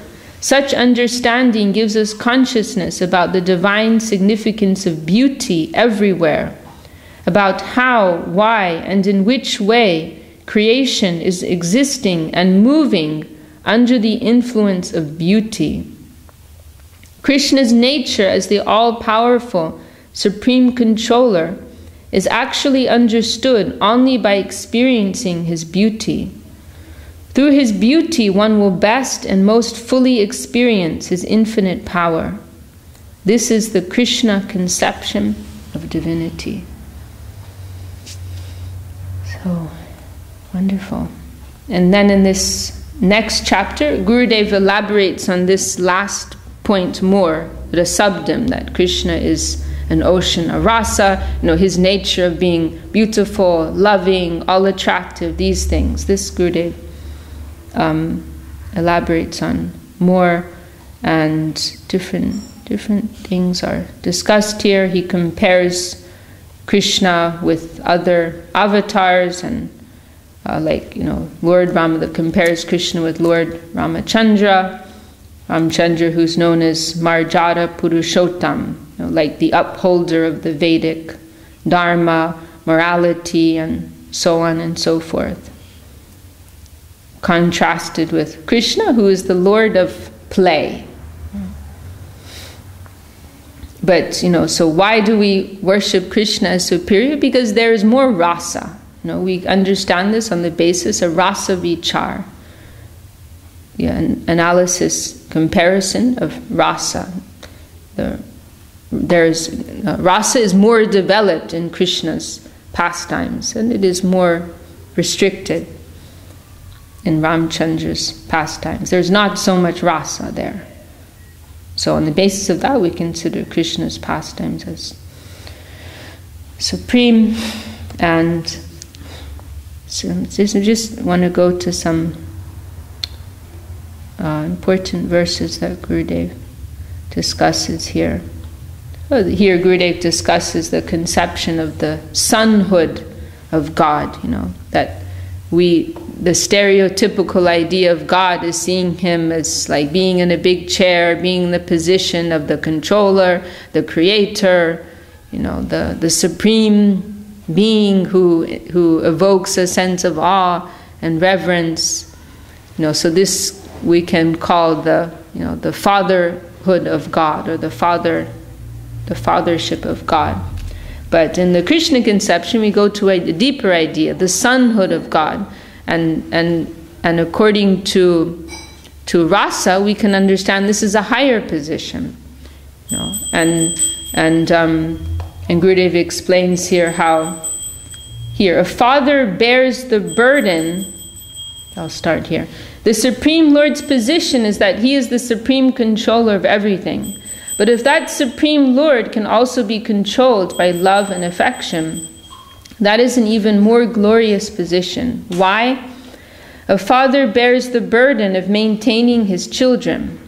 Such understanding gives us consciousness about the divine significance of beauty everywhere, about how, why, and in which way creation is existing and moving under the influence of beauty. Krishna's nature as the all-powerful, supreme controller is actually understood only by experiencing his beauty. Through his beauty, one will best and most fully experience his infinite power. This is the Krishna conception of divinity. So wonderful. And then in this next chapter, Gurudev elaborates on this last point more, the subdim, that Krishna is an ocean, a rasa, his nature of being beautiful, loving, all attractive, these things. This Gurudev elaborates on more, and different things are discussed here. He compares Krishna with other avatars, and Lord Rama, compares Krishna with Lord Ramachandra, who's known as Marjara Purushottam, like the upholder of the Vedic Dharma, morality, and so on and so forth. Contrasted with Krishna, who is the Lord of play. But, so why do we worship Krishna as superior? Because there is more rasa. We understand this on the basis of rasa vichar. An analysis, comparison of rasa. Rasa is more developed in Krishna's pastimes, and it is more restricted. in Ramchandra's pastimes. There's not so much rasa there. So on the basis of that, we consider Krishna's pastimes as supreme. And so I just want to go to some important verses that Gurudev discusses here. Here Gurudev discusses the conception of the sonhood of God, that the stereotypical idea of God is seeing him as like being in a big chair, being in the position of the controller, the creator, the supreme being who evokes a sense of awe and reverence. So this we can call the fatherhood of God, or the fathership of God. But in the Krishna conception, we go to a deeper idea, the sonhood of God. And according to rasa, we can understand this is a higher position. And Gurudev explains here how a father bears the burden. I'll start here. The Supreme Lord's position is that he is the supreme controller of everything. But if that Supreme Lord can also be controlled by love and affection, that is an even more glorious position. Why? A father bears the burden of maintaining his children.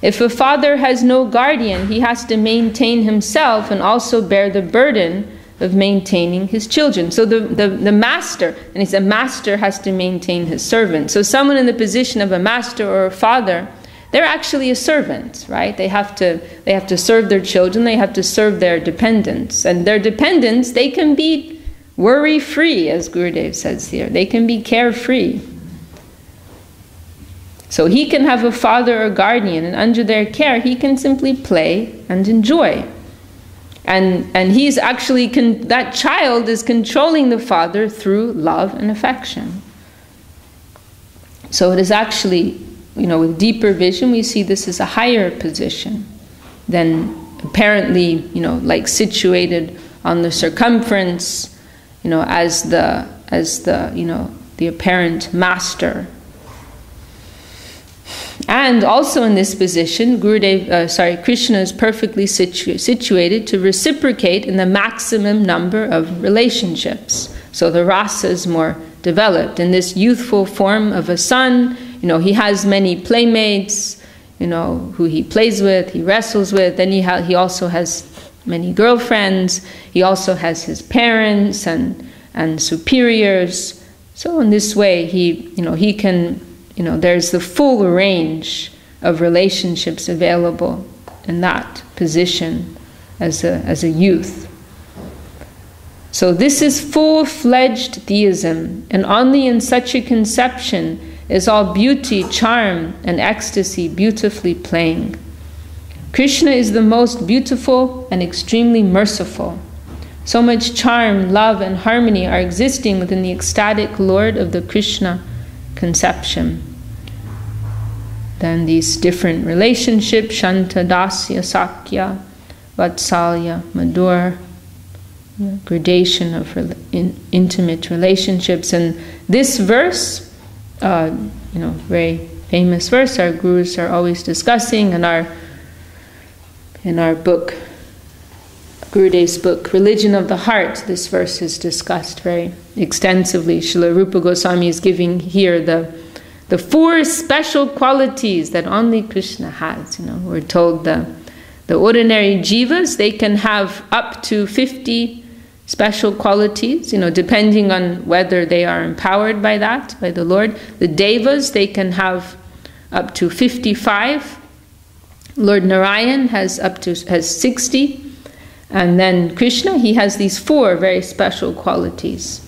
If a father has no guardian, he has to maintain himself and also bear the burden of maintaining his children. So the master, and he said master has to maintain his servant. So someone in the position of a master or a father, they're actually a servant, right? They have to serve their children, they have to serve their dependents. And their dependents, they can be worry-free, as Gurudev says here. They can be carefree. So he can have a father or guardian, and under their care, he can simply play and enjoy. And he's actually, that child is controlling the father through love and affection. So it is actually, with deeper vision, we see this as a higher position than apparently, like situated on the circumference, as the apparent master. And also in this position, Krishna is perfectly situated to reciprocate in the maximum number of relationships. So the rasa is more developed. In this youthful form of a son, he has many playmates, who he plays with, he wrestles with. Then he also has many girlfriends. He also has his parents and superiors. So in this way, he can, there's the full range of relationships available in that position as a youth. So this is full-fledged theism, and only in such a conception is all beauty, charm, and ecstasy beautifully playing. Krishna is the most beautiful and extremely merciful. So much charm, love, and harmony are existing within the ecstatic Lord of the Krishna conception. Then these different relationships, Shanta, Dasya, Sakya, Vatsalya, Madhur, gradation of intimate relationships. And this verse, very famous verse, our gurus are always discussing in our book, Gurudev's book, Religion of the Heart. This verse is discussed very extensively. Srila Rupa Goswami is giving here the 4 special qualities that only Krishna has. We're told the ordinary jivas, they can have up to 50 special qualities, depending on whether they are empowered by that, by the Lord. The devas, they can have up to 55. Lord Narayan has 60. And then Krishna, he has these 4 very special qualities,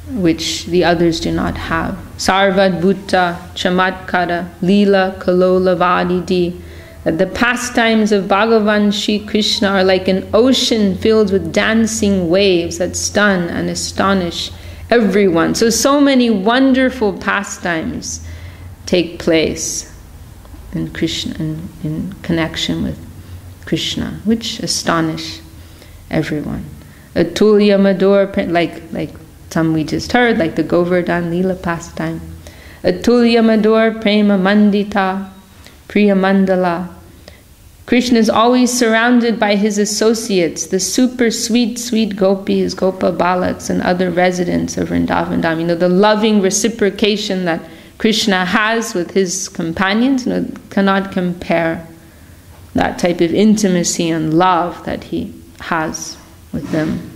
which the others do not have. Sarvadbhuta, Chamatkara, Leela, Kalola, Vadidi. That the pastimes of Bhagavan Shri Krishna are like an ocean filled with dancing waves that stun and astonish everyone. So many wonderful pastimes take place in Krishna, in connection with Krishna, which astonish everyone. Atulya Madhur, like some we just heard, like the Govardhan Leela pastime. Atulya Madhur Prema Mandita Priya Mandala. Krishna is always surrounded by his associates, the super sweet, sweet gopis, Gopa Balaks, and other residents of Vrindavan Dham. You know, the loving reciprocation that Krishna has with his companions, you know, cannot compare that type of intimacy and love that he has with them.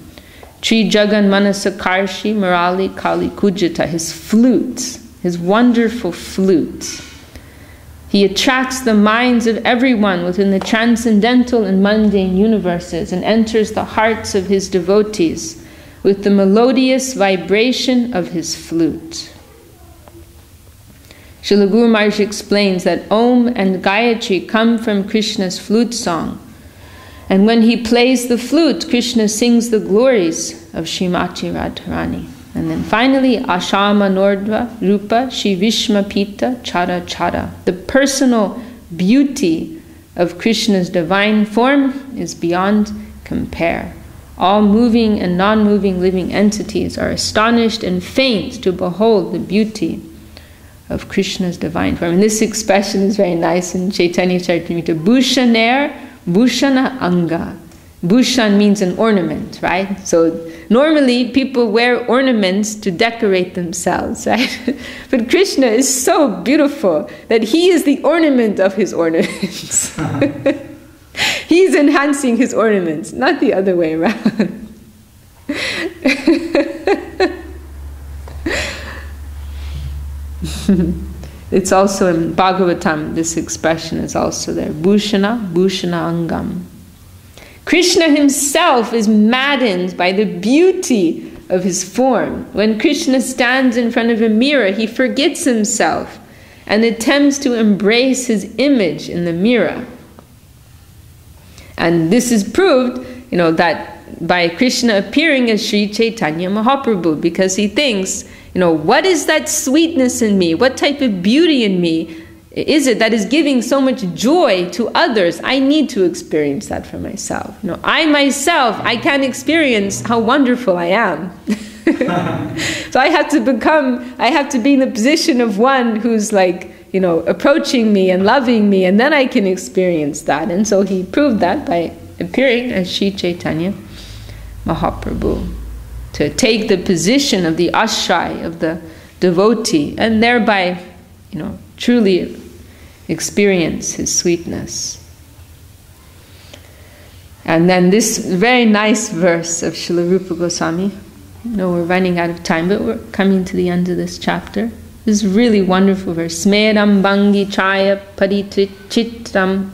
Tri Jagan Manasakarshi Murali Kali Kujita, his flute, his wonderful flute. He attracts the minds of everyone within the transcendental and mundane universes and enters the hearts of his devotees with the melodious vibration of his flute. Srila Guru Maharaj explains that Om and Gayatri come from Krishna's flute song. And when he plays the flute, Krishna sings the glories of Srimati Radharani. And then finally, Ashama Nordva Rupa Shri Vishma Pita Chara Chara. The personal beauty of Krishna's divine form is beyond compare. All moving and non-moving living entities are astonished and faint to behold the beauty of Krishna's divine form. And this expression is very nice in Chaitanya Charitamrita. Bhushaner Bhushana Anga. Bhushan means an ornament, right? So normally people wear ornaments to decorate themselves, right? But Krishna is so beautiful that he is the ornament of his ornaments. He's enhancing his ornaments, not the other way around. It's also in Bhagavatam, this expression is also there. Bhushana, Bhushana Angam. Krishna himself is maddened by the beauty of his form. When Krishna stands in front of a mirror, he forgets himself and attempts to embrace his image in the mirror. And this is proved, you know, that by Krishna appearing as Sri Chaitanya Mahaprabhu, because he thinks, you know, what is that sweetness in me? What type of beauty in me is it that is giving so much joy to others? I need to experience that for myself. You know, I myself, I can't experience how wonderful I am. So I have to be in the position of one who's like, you know, approaching me and loving me, and then I can experience that. And so he proved that by appearing as Sri Chaitanya Mahaprabhu, to take the position of the ashray, of the devotee, and thereby, you know, truly experience his sweetness. And then this very nice verse of Srila Rupa Goswami. You know, we're running out of time, but we're coming to the end of this chapter. This really wonderful verse. Smeram bangi chaya parichittam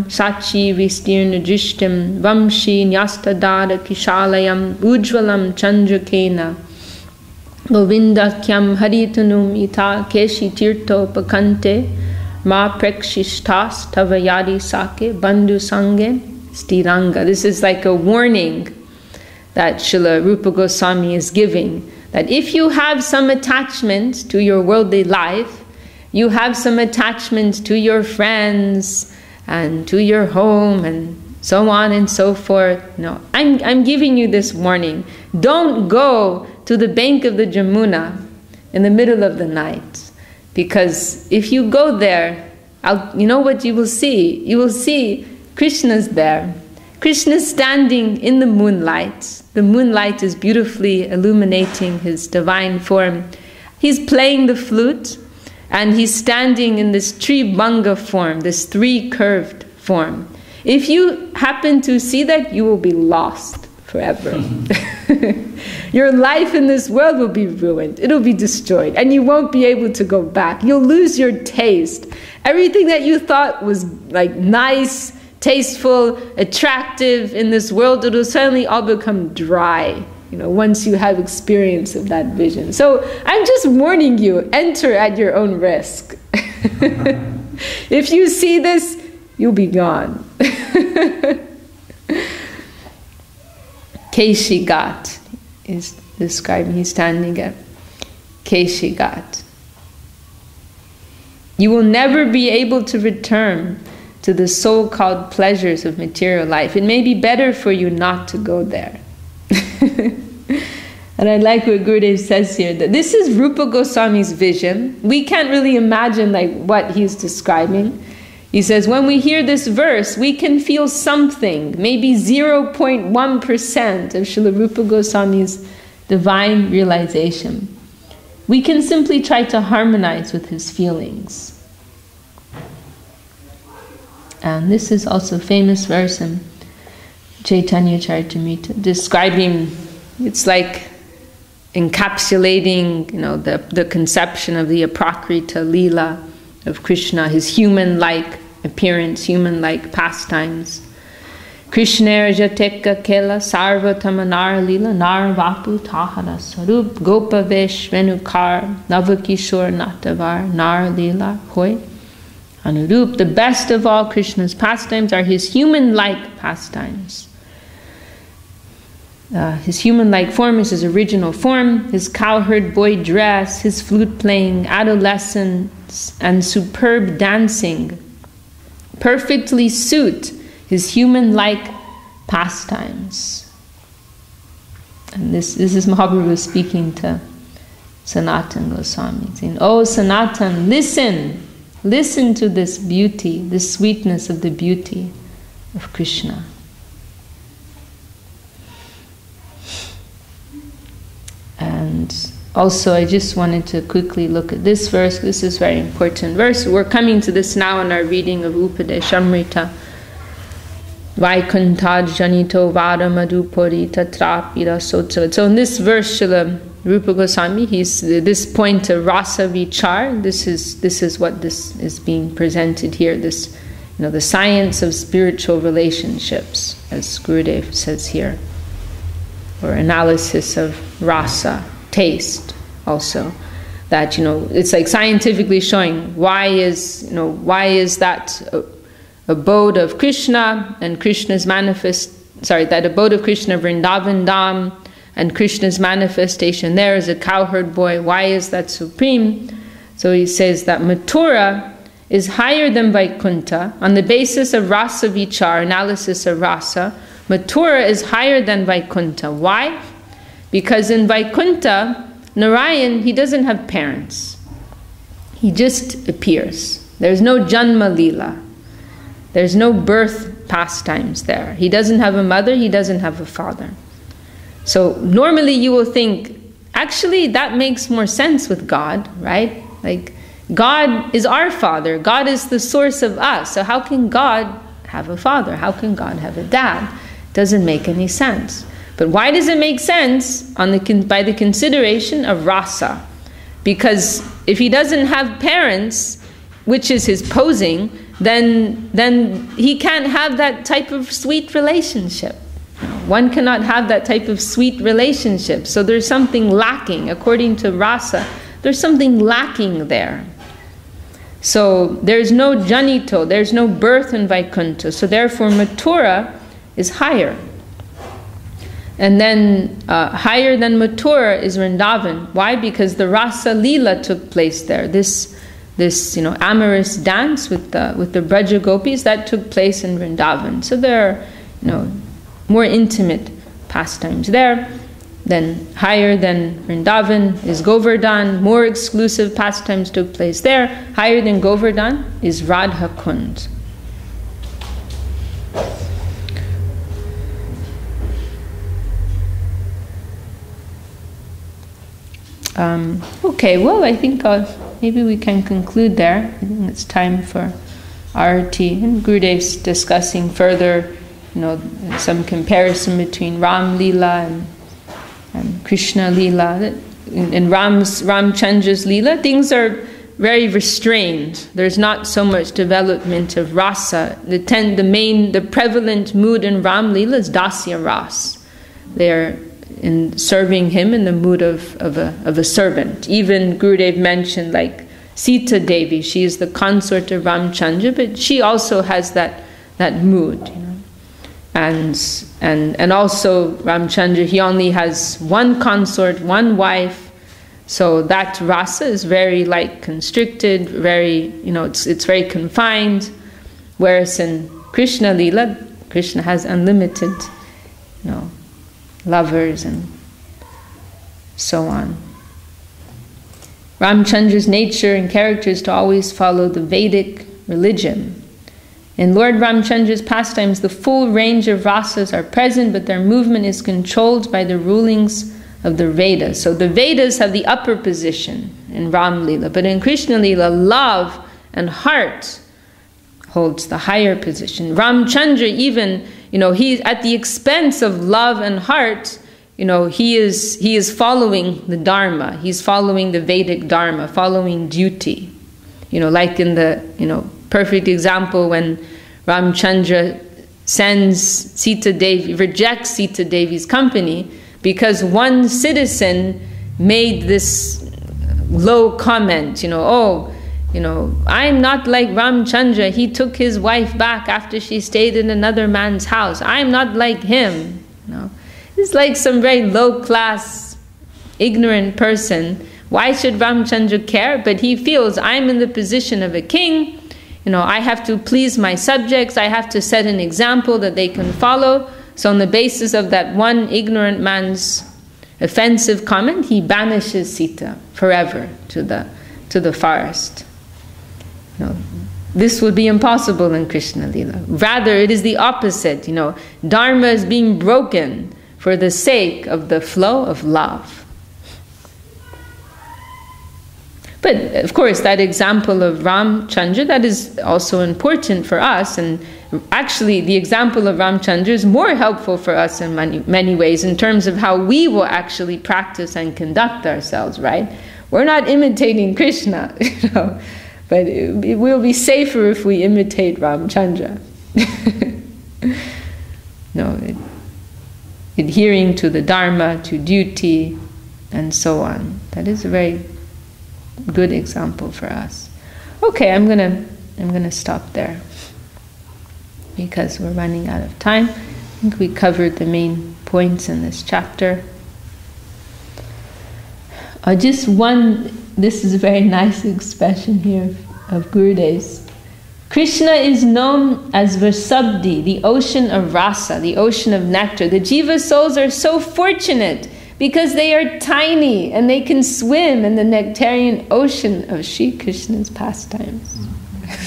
sachi vistirna drishtim vamshi nyastadara kishalayam ujvalam chandrakena Govindakyam haritanum ita keshi tirto pakante ma prekshishtas tavayadi sake bandhu sange stiranga. This is like a warning that Srila Rupa Goswami is giving, that if you have some attachment to your worldly life, you have some attachment to your friends and to your home and so on and so forth. No, I'm giving you this warning. Don't go to the bank of the Jamuna in the middle of the night, because if you go there, you know what you will see? You will see Krishna's there. Krishna's standing in the moonlight. The moonlight is beautifully illuminating his divine form. He's playing the flute, and he's standing in this Tribhanga form, this three-curved form. If you happen to see that, you will be lost forever. Your life in this world will be ruined. It'll be destroyed, and you won't be able to go back. You'll lose your taste. Everything that you thought was like nice, tasteful, attractive in this world, it'll suddenly all become dry, you know, once you have experience of that vision. So I'm just warning you, enter at your own risk. If you see this, you'll be gone. Keshi Ghat is describing, he's standing at Keshi Ghat. You will never be able to return to the so-called pleasures of material life. It may be better for you not to go there. And I like what Gurudev says here, that this is Rupa Goswami's vision. We can't really imagine like what he's describing. He says, when we hear this verse, we can feel something, maybe 0.1% of Srila Rupa Goswami's divine realization. We can simply try to harmonize with his feelings. And this is also a famous verse in Chaitanya Charitamrita, describing, it's like encapsulating, the conception of the Aprakrita Leela of Krishna, his human-like appearance, human-like pastimes. Krishna Jateka Kela Sarvatama Nar Leela Nar Vapu Tahara Sarup Gopa Vesh Venukar Navakishore Natavar Nar Leela Hoy Anurup. The best of all Krishna's pastimes are his human-like pastimes. His human-like form is his original form, his cowherd boy dress, his flute playing, adolescence, and superb dancing perfectly suit his human-like pastimes. And this is Mahaprabhu speaking to Sanatana Goswami, saying, "Oh Sanatana, listen to this beauty, this sweetness of the beauty of Krishna." And also, I just wanted to quickly look at this verse. This is a very important verse. We're coming to this now in our reading of Upadeshamrita. Vaikuntha janito vada madhupuri tatrapira sotsa. So in this verse, Srila Rupa Goswami, he's this point of rasa vichar. This is what this is being presented here. This, the science of spiritual relationships, as Gurudev says here, or analysis of rasa, taste also. That it's like scientifically showing why is that abode of Krishna and Krishna's that abode of Krishna, Vrindavan Dham, and Krishna's manifestation there as a cowherd boy, why is that supreme? So he says that Mathura is higher than Vaikuntha on the basis of rasa vichar, analysis of rasa. Mathura is higher than Vaikuntha. Why? Because in Vaikuntha, Narayan, he doesn't have parents. He just appears. There's no Janma Leela. There's no birth pastimes there. He doesn't have a mother, he doesn't have a father. So normally you will think, actually that makes more sense with God, right? Like, God is our father. God is the source of us. So how can God have a father? How can God have a dad? Doesn't make any sense. But why does it make sense? By the consideration of rasa. Because if he doesn't have parents, which is his posing, then he can't have that type of sweet relationship. One cannot have that type of sweet relationship. So there's something lacking. According to rasa, there's something lacking there. So there's no janito, there's no birth in Vaikuntha. So therefore Mathura is higher. And then higher than Mathura is Vrindavan. Why? Because the Rasa Leela took place there. This amorous dance with the Braja Gopis, that took place in Vrindavan. So there are more intimate pastimes there. Then higher than Vrindavan is Govardhan. More exclusive pastimes took place there. Higher than Govardhan is Radha Kund. Okay, well, I think maybe we can conclude there. I think it's time for Arati. And Gurudev's discussing further, some comparison between Ram Leela and Krishna Leela. In Ramchandra's Leela, things are very restrained. There's not so much development of rasa. The prevalent mood in Ram Leela is dasya ras. They're in serving him in the mood of a servant. Even Gurudev mentioned like Sita Devi, she is the consort of Ramchandra, but she also has that mood, And also Ramchandra, he only has one consort, one wife, so that rasa is very constricted, very, it's very confined. Whereas in Krishna Leela, Krishna has unlimited, lovers and so on. Ramchandra's nature and character is to always follow the Vedic religion. In Lord Ramchandra's pastimes, the full range of rasas are present, but their movement is controlled by the rulings of the Vedas. So the Vedas have the upper position in Ram Lila, but in Krishna Lila, love and heart holds the higher position. Ramchandra even, he's at the expense of love and heart, he is following the Dharma. He's following the Vedic Dharma, following duty. Like in the, perfect example when Ramchandra sends Sita Devi, rejects Sita Devi's company because one citizen made this low comment, I'm not like Ramchandra. He took his wife back after she stayed in another man's house. I'm not like him. It's like some very low-class, ignorant person. Why should Ramchandra care? But he feels, I'm in the position of a king. I have to please my subjects. I have to set an example that they can follow. So on the basis of that one ignorant man's offensive comment, he banishes Sita forever to the forest. This would be impossible in Krishna Lila. Rather, it is the opposite. Dharma is being broken for the sake of the flow of love. But of course, that example of Ramchandra, that is also important for us. And actually, the example of Ramchandra is more helpful for us in many ways in terms of how we will actually practice and conduct ourselves, right? We're not imitating Krishna, but it will be safer if we imitate Ramchandra. Adhering to the Dharma, to duty, and so on. That is a very good example for us. Okay, I'm gonna stop there because we're running out of time. I think we covered the main points in this chapter. This is a very nice expression here of Gurudev's. Krishna is known as Vasabdi, the ocean of rasa, the ocean of nectar. The jiva souls are so fortunate because they are tiny and they can swim in the nectarian ocean of Shri Krishna's pastimes.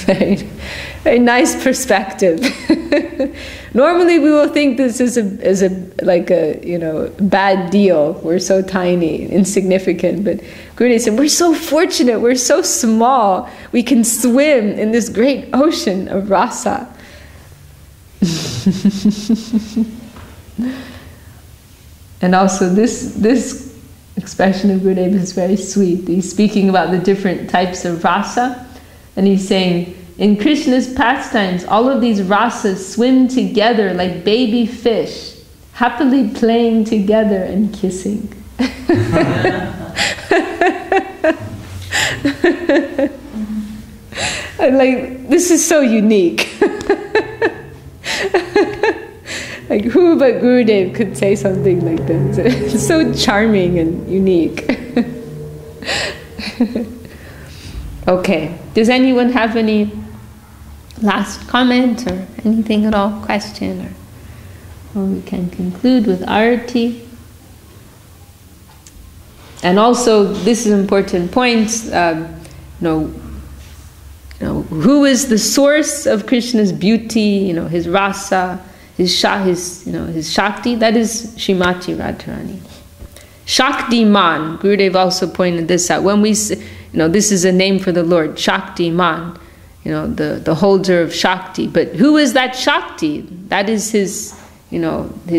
Very, very nice perspective. Normally we will think this is a bad deal. We're so tiny, insignificant. But Gurudev said, we're so fortunate, we're so small, we can swim in this great ocean of rasa. And also this expression of Gurudev is very sweet. He's speaking about the different types of rasa. And he's saying, in Krishna's pastimes, all of these rasas swim together like baby fish, happily playing together and kissing. And this is so unique. Who but Gurudev could say something like this? It's so charming and unique. Okay, does anyone have any last comment or anything at all, question, or we can conclude with arati. And also, this is an important point. Who is the source of Krishna's beauty? His rasa, his shakti. That is Srimati Radharani. Shakti Man. Gurudev also pointed this out. When we, this is a name for the Lord, Shakti Man. The holder of Shakti. But who is that Shakti? That is his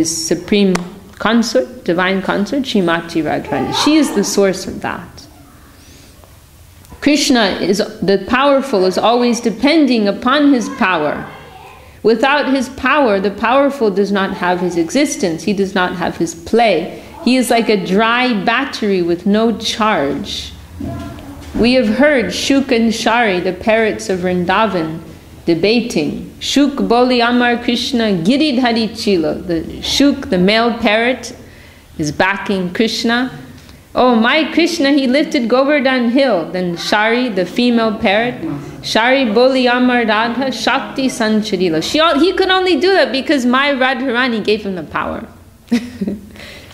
supreme consort, divine consort, Srimati Radharani. She is the source of that. Krishna, the powerful, is always depending upon his power. Without his power, the powerful does not have his existence. He does not have his play. He is like a dry battery with no charge. We have heard Shuk and Shari, the parrots of Vrindavan, debating. Shuk boli Amar Krishna Giridhari Chilo. The Shuk, the male parrot, is backing Krishna. Oh, my Krishna, he lifted Govardhan hill. Then Shari, the female parrot, Shari boli Amar Radha Shakti Sancharila. He could only do that because my Radharani gave him the power.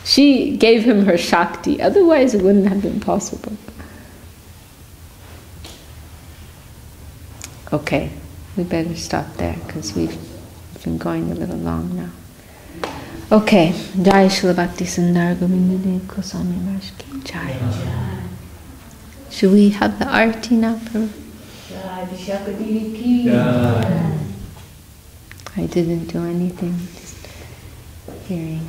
She gave him her Shakti, otherwise it wouldn't have been possible. Okay, we better stop there because we've been going a little long now. Okay, Jai Srila Bhakti Sundar Govinda Dev Goswami Maharaj Ki Jai. Should we have the arti now, Prabhu? Jai Vishakha Devi ki. Yeah. I didn't do anything, just hearing.